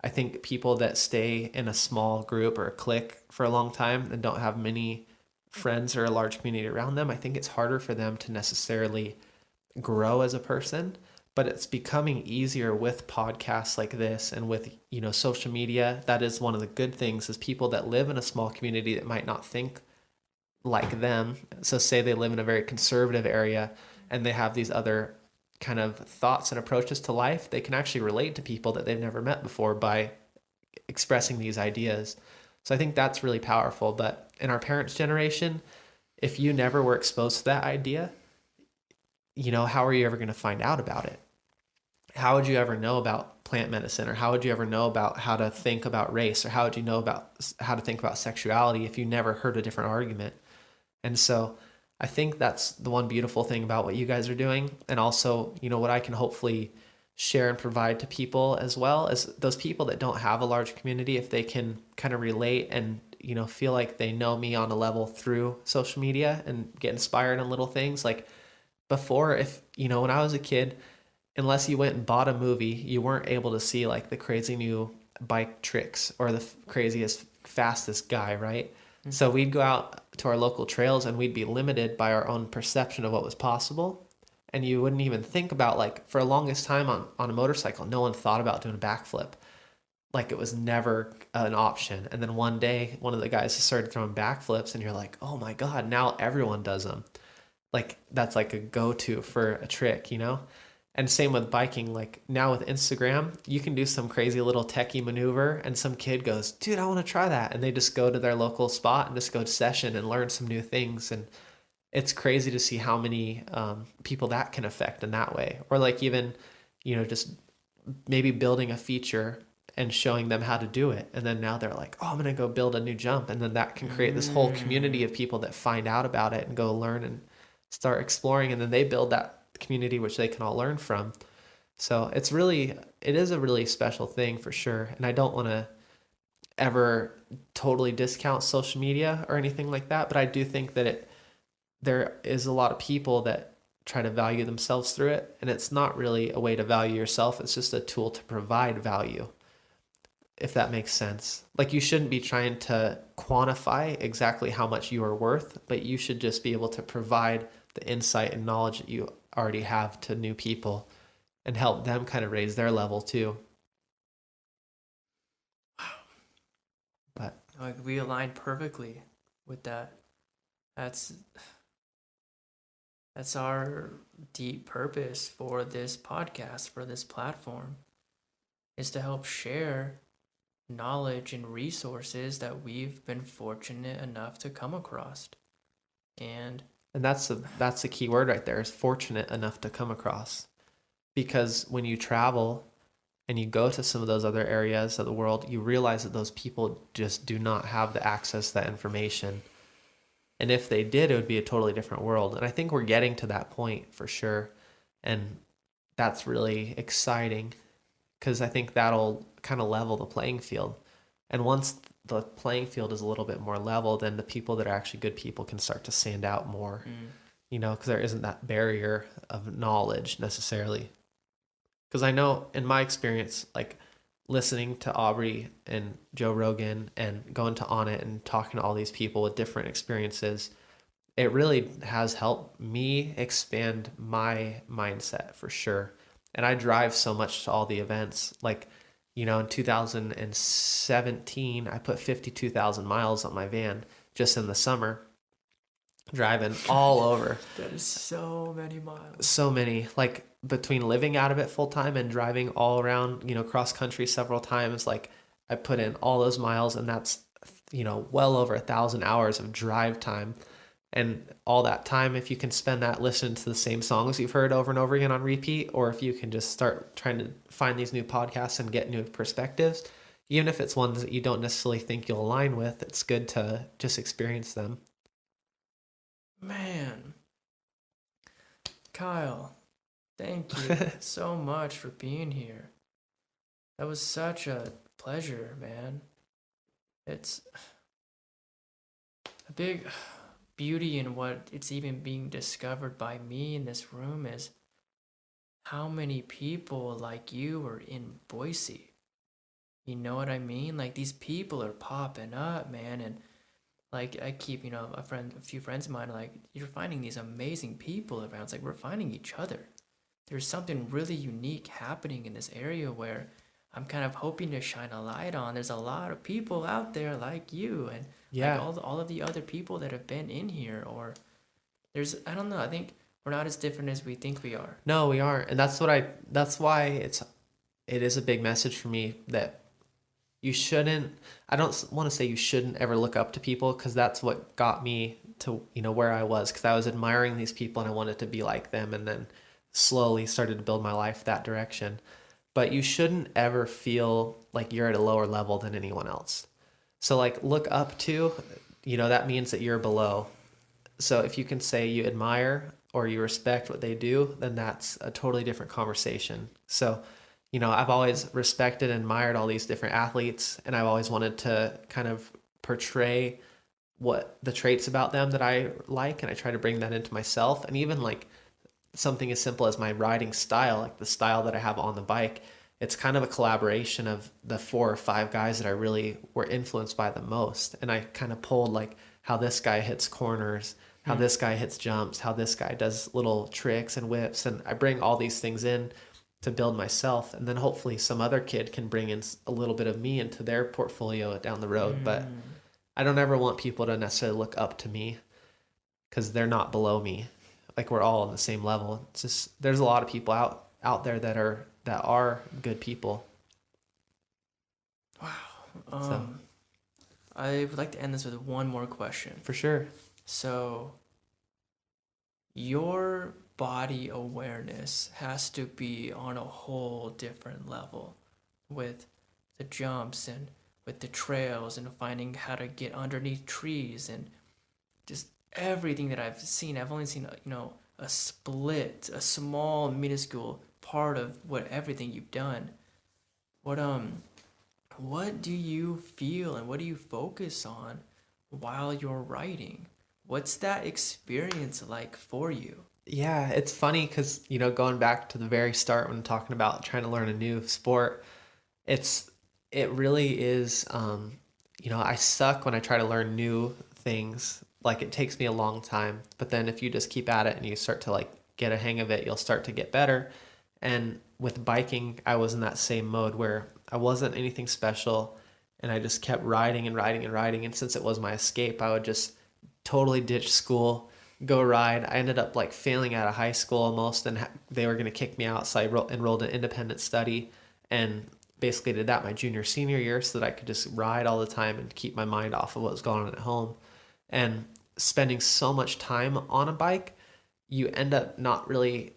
I think people that stay in a small group or a clique for a long time and don't have many friends or a large community around them, I think it's harder for them to necessarily grow as a person. But it's becoming easier with podcasts like this and with, social media. That is one of the good things is people that live in a small community that might not think like them. So say they live in a very conservative area and they have these other kind of thoughts and approaches to life, they can actually relate to people that they've never met before by expressing these ideas. So I think that's really powerful. But in our parents' generation, if you never were exposed to that idea, how are you ever going to find out about it? How would you ever know about plant medicine, or how would you ever know about how to think about race, or how would you know about how to think about sexuality if you never heard a different argument? And so I think that's the one beautiful thing about what you guys are doing. And also, what I can hopefully share and provide to people as well as those people that don't have a large community, if they can kind of relate and, feel like they know me on a level through social media and get inspired on little things. Like before, if, when I was a kid, unless you went and bought a movie, you weren't able to see like the crazy new bike tricks or the craziest, fastest guy, right? Mm-hmm. So we'd go out to our local trails and we'd be limited by our own perception of what was possible. And you wouldn't even think about, like, for the longest time on a motorcycle, no one thought about doing a backflip. Like it was never an option. And then one day, one of the guys started throwing backflips and you're like, oh my God, now everyone does them. Like that's like a go-to for a trick, And same with biking. Like now with Instagram, you can do some crazy little techie maneuver and some kid goes, dude, I want to try that. And they just go to their local spot and just go to session and learn some new things. And it's crazy to see how many people that can affect in that way. Or like even, just maybe building a feature and showing them how to do it. And then now they're like, oh, I'm going to go build a new jump. And then that can create this whole community of people that find out about it and go learn and start exploring. And then they build that community which they can all learn from. So it is a really special thing for sure. And I don't want to ever totally discount social media or anything like that, but I do think that there is a lot of people that try to value themselves through it, and it's not really a way to value yourself. It's just a tool to provide value, if that makes sense. Like you shouldn't be trying to quantify exactly how much you are worth, but you should just be able to provide the insight and knowledge that you already have to new people and help them kind of raise their level too. But like we align perfectly with that. That's our deep purpose for this podcast, for this platform, is to help share knowledge and resources that we've been fortunate enough to come across. And that's the key word right there, is fortunate enough to come across. Because when you travel and you go to some of those other areas of the world, you realize that those people just do not have the access to that information. And if they did, it would be a totally different world. And I think we're getting to that point for sure. And that's really exciting because I think that'll kind of level the playing field. And once the playing field is a little bit more level, then the people that are actually good people can start to stand out more, because there isn't that barrier of knowledge necessarily. Because I know in my experience, like listening to Aubrey and Joe Rogan and going to On It and talking to all these people with different experiences, it really has helped me expand my mindset for sure. And I drive so much to all the events. Like, in 2017, I put 52,000 miles on my van just in the summer, driving all over. That is so many miles. So many, like between living out of it full time and driving all around, cross country several times. Like I put in all those miles, and that's, well over 1,000 hours of drive time. And all that time, if you can spend that listening to the same songs you've heard over and over again on repeat, or if you can just start trying to find these new podcasts and get new perspectives, even if it's ones that you don't necessarily think you'll align with, it's good to just experience them. Man, Kyle, thank you so much for being here. That was such a pleasure, man. It's a big beauty in what it's even being discovered by me in this room is how many people like you are in Boise. You know what I mean? Like these people are popping up, man, and like I keep, a few friends of mine are like, you're finding these amazing people around. It's like we're finding each other. There's something really unique happening in this area where I'm kind of hoping to shine a light on. There's a lot of people out there like you and Yeah. like all of the other people that have been in here, or I don't know, I think we're not as different as we think we are. No, we aren't. And that's why it is a big message for me that you shouldn't, I don't want to say you shouldn't ever look up to people, because that's what got me to, where I was, because I was admiring these people and I wanted to be like them, and then slowly started to build my life that direction. But you shouldn't ever feel like you're at a lower level than anyone else. So like look up to, that means that you're below. So if you can say you admire or you respect what they do, then that's a totally different conversation. So, I've always respected and admired all these different athletes, and I've always wanted to kind of portray what the traits about them that I like, and I try to bring that into myself. And even like something as simple as my riding style, like the style that I have on the bike, it's kind of a collaboration of the 4 or 5 guys that I really were influenced by the most. And I kind of pulled like how this guy hits corners, how this guy hits jumps, how this guy does little tricks and whips. And I bring all these things in to build myself. And then hopefully some other kid can bring in a little bit of me into their portfolio down the road. But I don't ever want people to necessarily look up to me, because they're not below me. Like we're all on the same level. It's just, there's a lot of people out there that are good people. Wow. So. I would like to end this with one more question. For sure. So, your body awareness has to be on a whole different level with the jumps and with the trails and finding how to get underneath trees and just everything that I've seen. I've only seen, a small, minuscule part of everything you've done. What do you feel and what do you focus on while you're writing? What's that experience like for you? Yeah, it's funny because, going back to the very start when talking about trying to learn a new sport, it really is, I suck when I try to learn new things. Like it takes me a long time, but then if you just keep at it and you start to like get a hang of it, you'll start to get better. And with biking, I was in that same mode where I wasn't anything special, and I just kept riding and riding and riding. And since it was my escape, I would just totally ditch school, go ride. I ended up like failing out of high school almost, and they were going to kick me out. So I enrolled in independent study and basically did that my junior, senior year so that I could just ride all the time and keep my mind off of what was going on at home. And spending so much time on a bike, you end up not really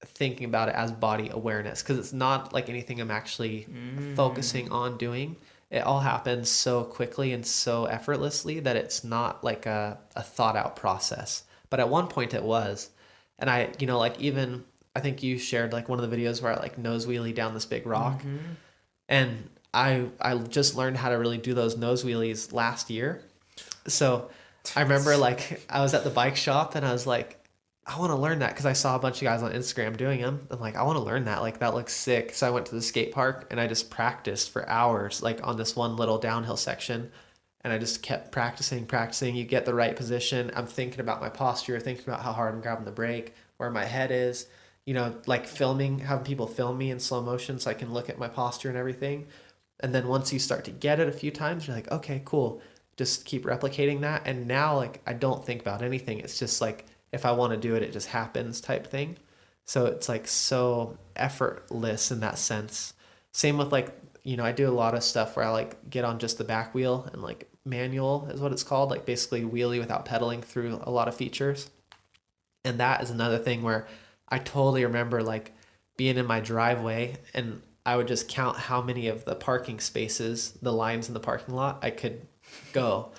thinking about it as body awareness, because it's not like anything I'm actually focusing on doing. It all happens so quickly and so effortlessly that it's not like a thought out process. But at one point it was. And I, like even I think you shared like one of the videos where I like nose wheelie down this big rock. Mm-hmm. And I just learned how to really do those nose wheelies last year. So I remember like I was at the bike shop and I was like, I want to learn that because I saw a bunch of guys on Instagram doing them. I'm like, I want to learn that. Like that looks sick. So I went to the skate park and I just practiced for hours, like on this one little downhill section. And I just kept practicing. You get the right position. I'm thinking about my posture, thinking about how hard I'm grabbing the brake, where my head is, like filming, having people film me in slow motion so I can look at my posture and everything. And then once you start to get it a few times, you're like, okay, cool. Just keep replicating that. And now, like, I don't think about anything. It's just like, if I want to do it, it just happens type thing. So it's like so effortless in that sense. Same with like, I do a lot of stuff where I like get on just the back wheel and like manual is what it's called, like basically wheelie without pedaling through a lot of features. And that is another thing where I totally remember like being in my driveway and I would just count how many of the parking spaces, the lines in the parking lot I could go.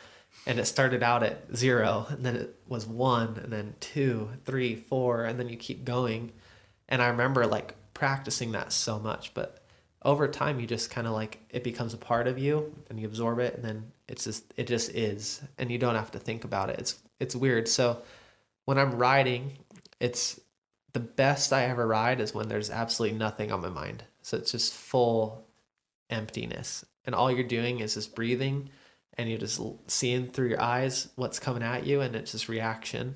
And it started out at 0, and then it was 1, and then 2, 3, 4, and then you keep going. And I remember like practicing that so much, but over time you just kind of like it becomes a part of you and you absorb it, and then it just is, and you don't have to think about it. It's weird. So when I'm riding, it's the best I ever ride is when there's absolutely nothing on my mind. So it's just full emptiness, and all you're doing is just breathing, and you're just seeing through your eyes what's coming at you, and it's just reaction.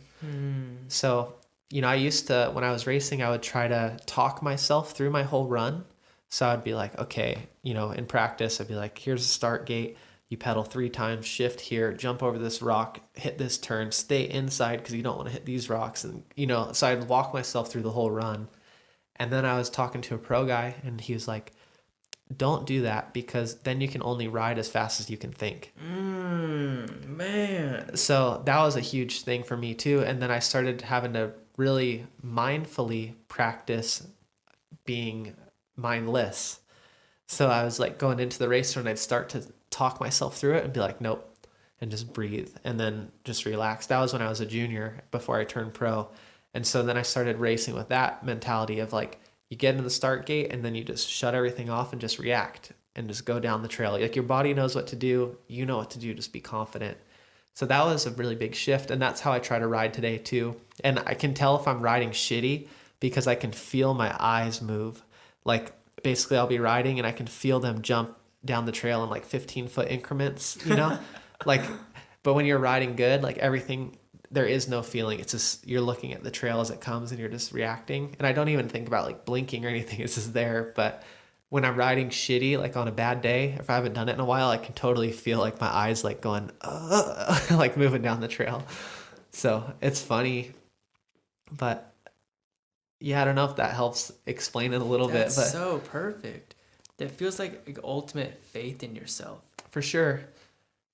So, I used to, when I was racing, I would try to talk myself through my whole run. So I'd be like, okay, in practice, I'd be like, here's the start gate. You pedal 3 times, shift here, jump over this rock, hit this turn, stay inside because you don't want to hit these rocks. And, so I'd walk myself through the whole run. And then I was talking to a pro guy, and he was like, don't do that because then you can only ride as fast as you can think. Man. So that was a huge thing for me too. And then I started having to really mindfully practice being mindless. So I was like going into the race and I'd start to talk myself through it and be like, nope, and just breathe and then just relax. That was when I was a junior before I turned pro. And so then I started racing with that mentality of like, you get into the start gate and then you just shut everything off and just react and just go down the trail. Like your body knows what to do. You know what to do. Just be confident. So that was a really big shift. And that's how I try to ride today too. And I can tell if I'm riding shitty because I can feel my eyes move. Like basically I'll be riding and I can feel them jump down the trail in like 15-foot increments, like, but when you're riding good, like everything, there is no feeling. It's just, you're looking at the trail as it comes and you're just reacting. And I don't even think about like blinking or anything. It's just there. But when I'm riding shitty, like on a bad day, if I haven't done it in a while, I can totally feel like my eyes like going, like moving down the trail. So it's funny, but yeah, I don't know if that helps explain it a little That's bit, but so perfect. That feels like ultimate faith in yourself. for sure.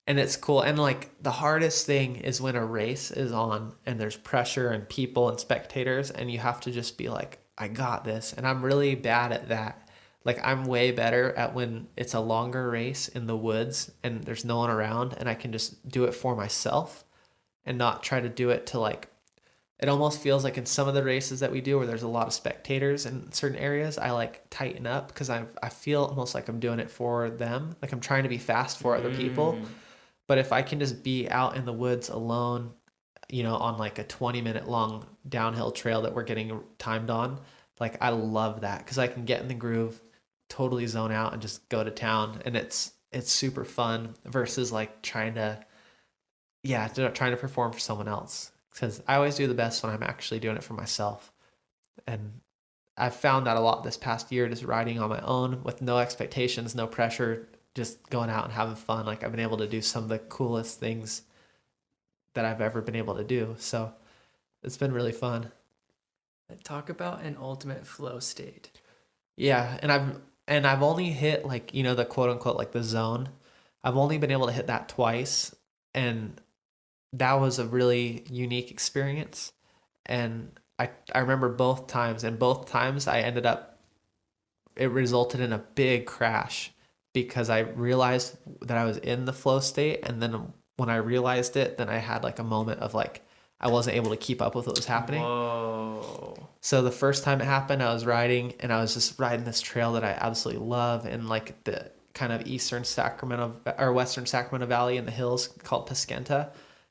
And it's cool. And like the hardest thing is when a race is on and there's pressure and people and spectators and you have to just be like, I got this. And I'm really bad at that. Like I'm way better at when it's a longer race in the woods and there's no one around and I can just do it for myself and not try to do it to like, it almost feels like in some of the races that we do where there's a lot of spectators in certain areas, I like tighten up because I feel almost like I'm doing it for them. Like I'm trying to be fast for other people. But if I can just be out in the woods alone, on like a 20-minute long downhill trail that we're getting timed on, like I love that because I can get in the groove, totally zone out and just go to town. And it's super fun versus like trying to perform for someone else. Because I always do the best when I'm actually doing it for myself. And I've found that a lot this past year, just riding on my own with no expectations, no pressure, just going out and having fun. Like I've been able to do some of the coolest things that I've ever been able to do. So it's been really fun. Talk about an ultimate flow state. Yeah. And I've only hit like, the quote unquote, like the zone. I've only been able to hit that twice. And that was a really unique experience. And I remember both times, and both times it resulted in a big crash because I realized that I was in the flow state. And then when I realized it, then I had like a moment of like, I wasn't able to keep up with what was happening. Whoa. So the first time it happened, I was riding, and I was just riding this trail that I absolutely love in like the kind of eastern Sacramento or western Sacramento Valley in the hills called Pesquenta.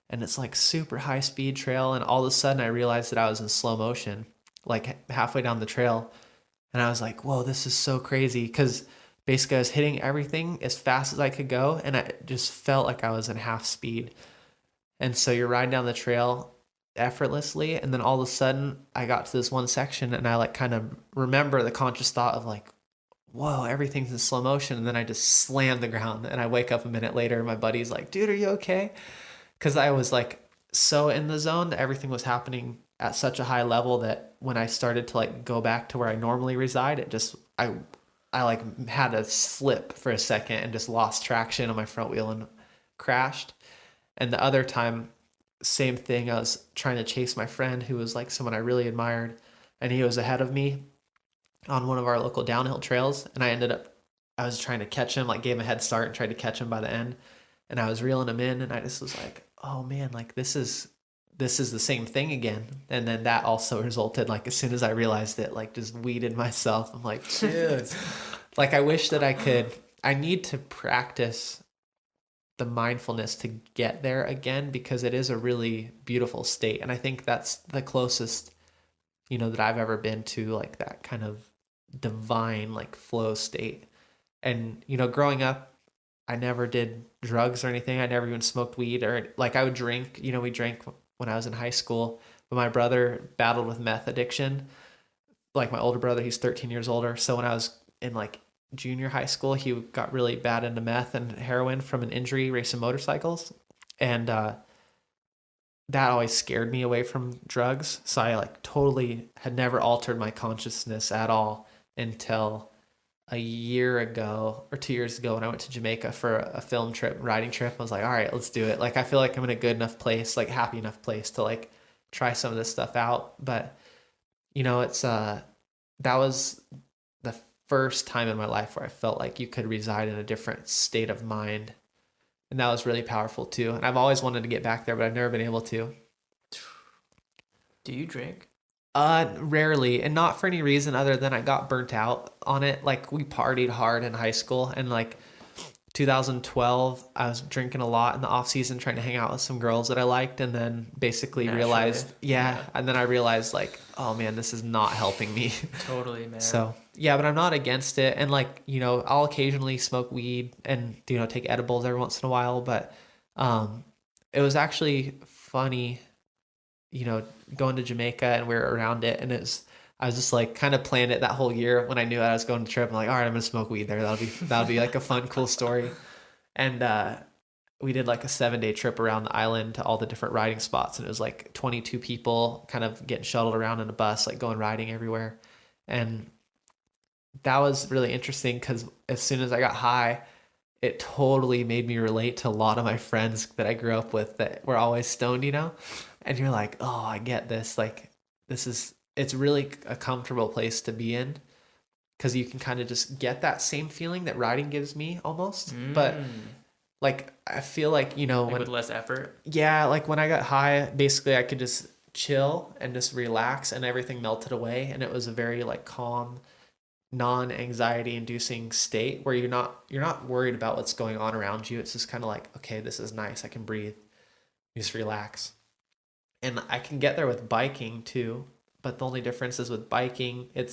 And it's like super high speed trail. And all of a sudden I realized that I was in slow motion, like halfway down the trail. And I was like, whoa, this is so crazy. Because basically I was hitting everything as fast as I could go. And I just felt like I was in half speed. And so you're riding down the trail effortlessly. And then all of a sudden I got to this one section and I like kind of remember the conscious thought of like, whoa, everything's in slow motion. And then I just slammed the ground and I wake up a minute later and my buddy's like, dude, are you okay? Because I was like so in the zone that everything was happening at such a high level that when I started to like go back to where I normally reside, it just, I like had a slip for a second and just lost traction on my front wheel and crashed. And the other time, same thing. I was trying to chase my friend who was like someone I really admired, and he was ahead of me on one of our local downhill trails. And I was trying to catch him, like gave him a head start and tried to catch him by the end. And I was reeling him in, and I just was like, oh man, like this is the same thing again. And then that also resulted, like as soon as I realized it, like just weeded myself. I'm like, dude, like I wish that I need to practice the mindfulness to get there again, because it is a really beautiful state. And I think that's the closest, that I've ever been to like that kind of divine like flow state. And, growing up, I never did drugs or anything. I never even smoked weed, or like I would drink, we drank when I was in high school, but my brother battled with meth addiction. Like my older brother, he's 13 years older. So when I was in like junior high school, he got really bad into meth and heroin from an injury racing motorcycles. And that always scared me away from drugs. So I like totally had never altered my consciousness at all until a year ago or 2 years ago when I went to Jamaica for a film trip, riding trip. I was like, all right, let's do it. Like, I feel like I'm in a good enough place, like happy enough place to like try some of this stuff out. But, it's, that was the first time in my life where I felt like you could reside in a different state of mind. And that was really powerful too. And I've always wanted to get back there, but I've never been able to. Do you drink? Rarely, and not for any reason other than I got burnt out on it. Like we partied hard in high school, and like 2012, I was drinking a lot in the off season, trying to hang out with some girls that I liked, and then basically Naturally. realized, Yeah. and then I realized like, oh man, this is not helping me. Totally, man. So yeah, but I'm not against it, and like I'll occasionally smoke weed and take edibles every once in a while, but it was actually funny, going to Jamaica and we were around it, and I was just like kind of planned it that whole year when I knew I was going to trip. I'm like, all right, I'm gonna smoke weed there. That'll be like a fun, cool story. And we did like a 7-day trip around the island to all the different riding spots, and it was like 22 people kind of getting shuttled around in a bus, like going riding everywhere. And that was really interesting because as soon as I got high, it totally made me relate to a lot of my friends that I grew up with that were always stoned, and you're like, oh, I get this. Like, it's really a comfortable place to be in because you can kind of just get that same feeling that riding gives me almost. But like, I feel like, Like with less effort. yeah, like when I got high, basically I could just chill and just relax and everything melted away. And it was a very like calm, non-anxiety inducing state where you're not worried about what's going on around you. It's just kind of like, okay, this is nice. I can breathe. You just relax. And I can get there with biking too, but the only difference is with biking, it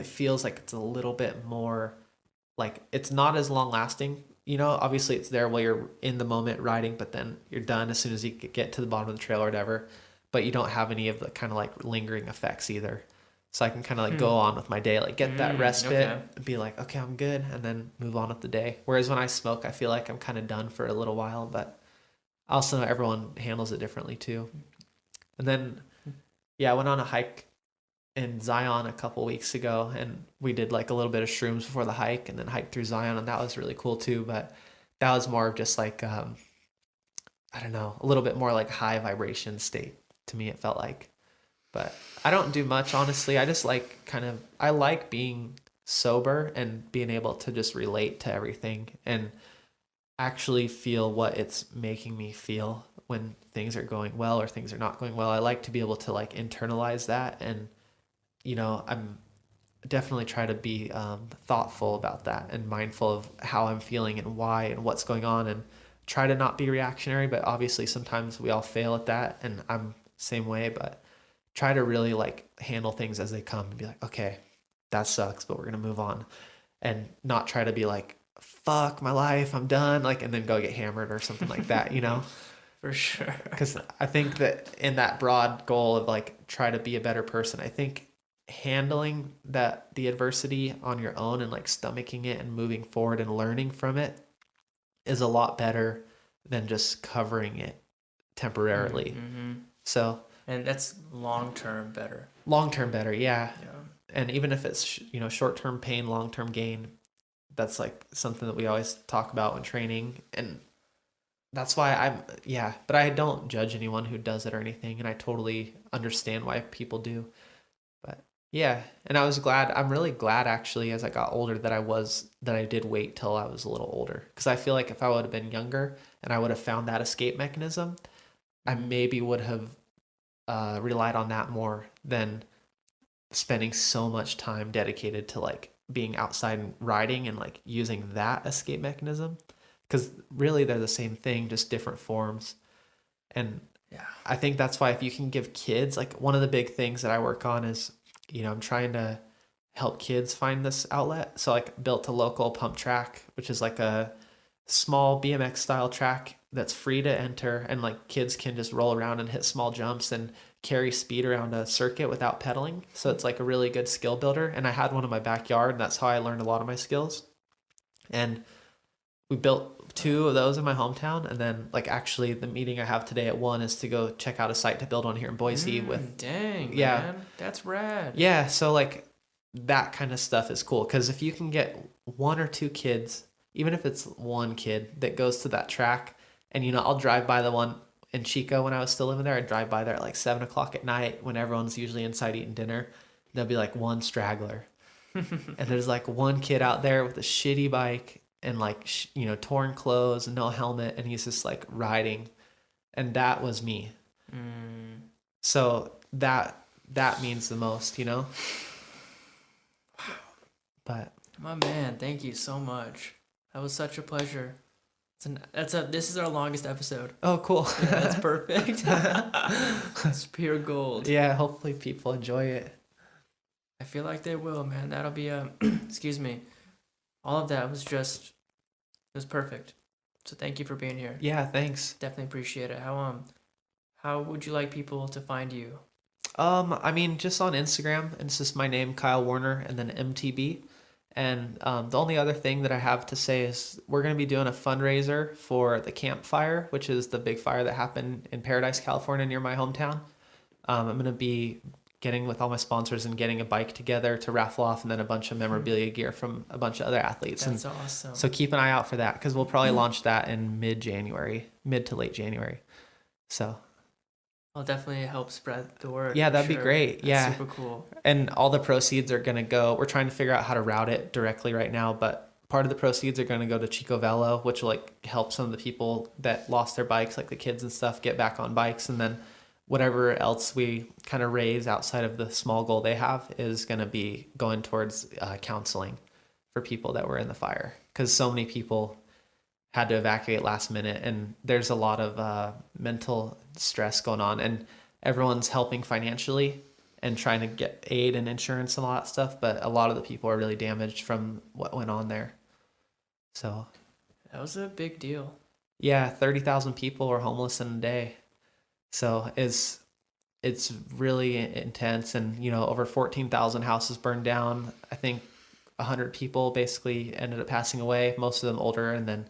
feels like it's a little bit more like it's not as long lasting. Obviously it's there while you're in the moment riding, but then you're done as soon as you get to the bottom of the trail or whatever. But you don't have any of the kind of like lingering effects either. So I can kind of like go on with my day, like get that respite, okay. and be like, okay, I'm good, and then move on with the day. Whereas when I smoke, I feel like I'm kind of done for a little while, but I also know everyone handles it differently too. And then, yeah, I went on a hike in Zion a couple weeks ago, and we did like a little bit of shrooms before the hike, and then hiked through Zion, and that was really cool too. But that was more of just like, I don't know, a little bit more like high vibration state to me. It felt like. But I don't do much, honestly. I just like I like being sober and being able to just relate to everything. And actually feel what it's making me feel when things are going well or things are not going well. I like to be able to like internalize that, and I'm definitely try to be thoughtful about that and mindful of how I'm feeling and why and what's going on, and try to not be reactionary. But obviously sometimes we all fail at that, and I'm same way, but try to really like handle things as they come and be like, okay, that sucks, but we're going to move on, and not try to be like, fuck my life, I'm done, like, and then go get hammered or something like that, For sure. because I think that in that broad goal of like try to be a better person, I think handling the adversity on your own and like stomaching it and moving forward and learning from it is a lot better than just covering it temporarily. Mm-hmm. So, And that's long term better. long term better, yeah. Yeah. And even if it's short term pain, long term gain, that's like something that we always talk about when training. And that's why but I don't judge anyone who does it or anything, and I totally understand why people do. But yeah, and I'm really glad actually as I got older that I did wait till I was a little older, because I feel like if I would have been younger and I would have found that escape mechanism, I maybe would have relied on that more than spending so much time dedicated to like being outside and riding and like using that escape mechanism, because really they're the same thing, just different forms. And Yeah. I think that's why if you can give kids, like, one of the big things that I work on is, I'm trying to help kids find this outlet. So like built a local pump track, which is like a small BMX style track that's free to enter, and like kids can just roll around and hit small jumps and carry speed around a circuit without pedaling. So it's like a really good skill builder. And I had one in my backyard, and that's how I learned a lot of my skills. And we built 2 of those in my hometown, and then like actually the meeting I have today at 1 is to go check out a site to build one here in Boise with Dang, yeah. man. That's rad. Yeah, so like that kind of stuff is cool, because if you can get 1 or 2 kids, even if it's 1 kid that goes to that track, and I'll drive by the one in Chico when I was still living there. I'd drive by there at like 7 o'clock at night when everyone's usually inside eating dinner. There'll be like 1 straggler, and there's like 1 kid out there with a shitty bike and like torn clothes and no helmet, and he's just like riding, and that was me. So that means the most. But My man, thank you so much. That was such a pleasure. This is our longest episode. oh, cool. Yeah, that's perfect. It's pure gold. Yeah, hopefully people enjoy it. I feel like they will, man. That'll be excuse me. All of that was it was perfect. So thank you for being here. Yeah, thanks. Definitely appreciate it. How would you like people to find you? I mean, just on Instagram, and it's just my name, Kyle Warner, and then MTB. And the only other thing that I have to say is we're going to be doing a fundraiser for the campfire, which is the big fire that happened in Paradise, California, near my hometown. I'm going to be getting with all my sponsors and getting a bike together to raffle off, and then a bunch of memorabilia gear from a bunch of other athletes. That's awesome. So keep an eye out for that, because we'll probably launch that in mid to late January. So I'll definitely help spread the word. yeah, for that'd be sure. great. That's Yeah. super cool. And all the proceeds are going to go, we're trying to figure out how to route it directly right now, but part of the proceeds are going to go to Chico Velo, which will like help some of the people that lost their bikes, like the kids and stuff, get back on bikes. And then whatever else we kind of raise outside of the small goal they have is going to be going towards counseling for people that were in the fire, because so many people had to evacuate last minute, and there's a lot of mental stress going on, and everyone's helping financially and trying to get aid and insurance and all that stuff, but a lot of the people are really damaged from what went on there. So That was a big deal. yeah, 30,000 people were homeless in a day. So it's really intense, and over 14,000 houses burned down. I think 100 people basically ended up passing away, most of them older, and then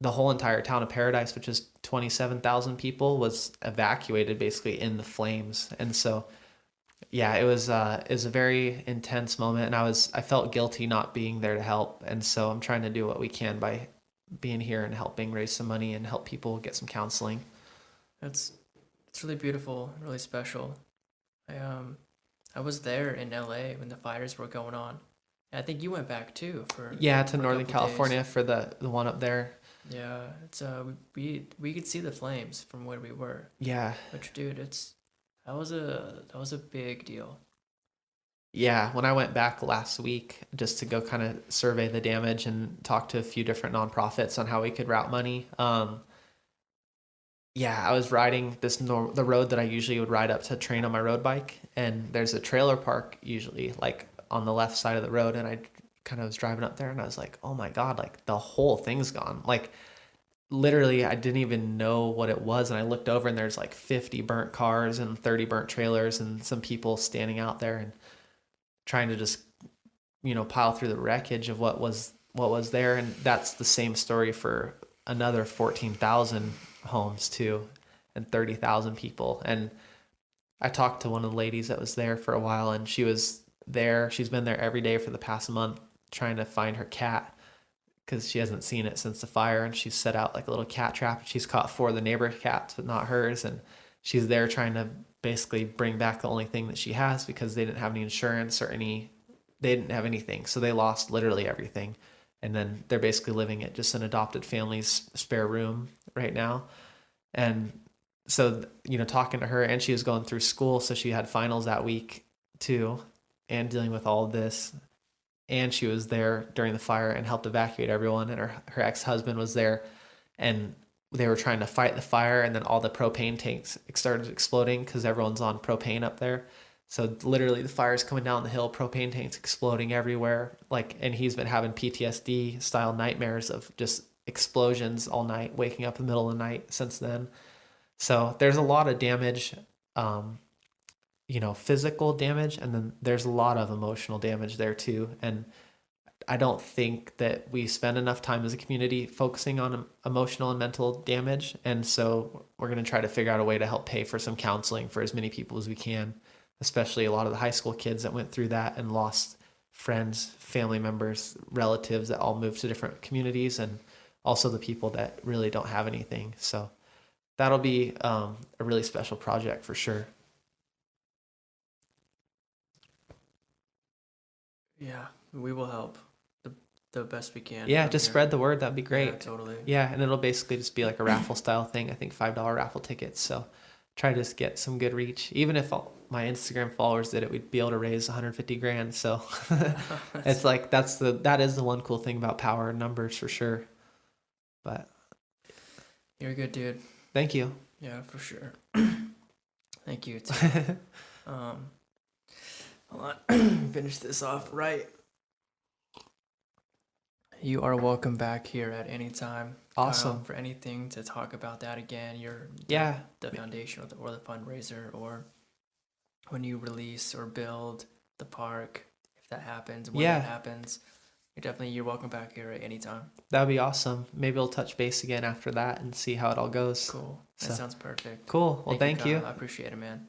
the whole entire town of Paradise, which is 27,000 people, was evacuated basically in the flames. And so yeah, it was a very intense moment, and I felt guilty not being there to help. And so I'm trying to do what we can by being here and helping raise some money and help people get some counseling. It's really beautiful, really special. I was there in LA when the fires were going on, I think you went back too for Yeah, to for a Northern couple days. California for the one up there. Yeah, it's we could see the flames from where we were. Yeah. Which, dude, that was a big deal. Yeah, when I went back last week just to go kind of survey the damage and talk to a few different nonprofits on how we could route money. Yeah, I was riding the road that I usually would ride up to train on my road bike, and there's a trailer park usually like on the left side of the road, and I kind of was driving up there, and I was like, oh my God, like the whole thing's gone. Like literally, I didn't even know what it was, and I looked over, and there's like 50 burnt cars and 30 burnt trailers, and some people standing out there and trying to just pile through the wreckage of what was there. And that's the same story for another 14,000 homes too, and 30,000 people. And I talked to one of the ladies that was there for a while, and she's been there every day for the past month trying to find her cat because she hasn't seen it since the fire, and she's set out like a little cat trap. She's caught 4 of the neighbor cats but not hers, and she's there trying to basically bring back the only thing that she has because they didn't have any insurance they didn't have anything, so they lost literally everything. And then they're basically living at just an adopted family's spare room right now. And so talking to her, and she was going through school, so she had finals that week too, and dealing with all of this. And she was there during the fire and helped evacuate everyone, and her ex-husband was there, and they were trying to fight the fire, and then all the propane tanks started exploding because everyone's on propane up there. So literally the fire's coming down the hill, propane tanks exploding everywhere. And he's been having PTSD style nightmares of just explosions all night, waking up in the middle of the night since then. So there's a lot of damage, physical damage, and then there's a lot of emotional damage there too. And I don't think that we spend enough time as a community focusing on emotional and mental damage. And so we're going to try to figure out a way to help pay for some counseling for as many people as we can, especially a lot of the high school kids that went through that and lost friends, family members, relatives that all moved to different communities, and also the people that really don't have anything. So that'll be a really special project for sure. Yeah, we will help the best we can. Yeah, from just here. spread the word. That'd be Yeah, great. totally. Yeah, and it'll basically just be like a raffle style thing. I think $5 raffle tickets. So try to just get some good reach. Even if my Instagram followers did it, we'd be able to raise 150 grand. So it's like that is the one cool thing about power and numbers for sure. But You're a good dude. thank you. Yeah, for sure. Thank you too. Hold on. Finish this off right. You are welcome back here at any time. Awesome. Kyle, for anything to talk about that again, Yeah. the foundation or the fundraiser, or when you release or build the park, if that happens, when Yeah. that happens, you're welcome back here at any time. That'd be awesome. Maybe we'll touch base again after that and see how it all goes. Cool. That So- sounds perfect. Cool. Well, thank you. Kyle. I appreciate it, man.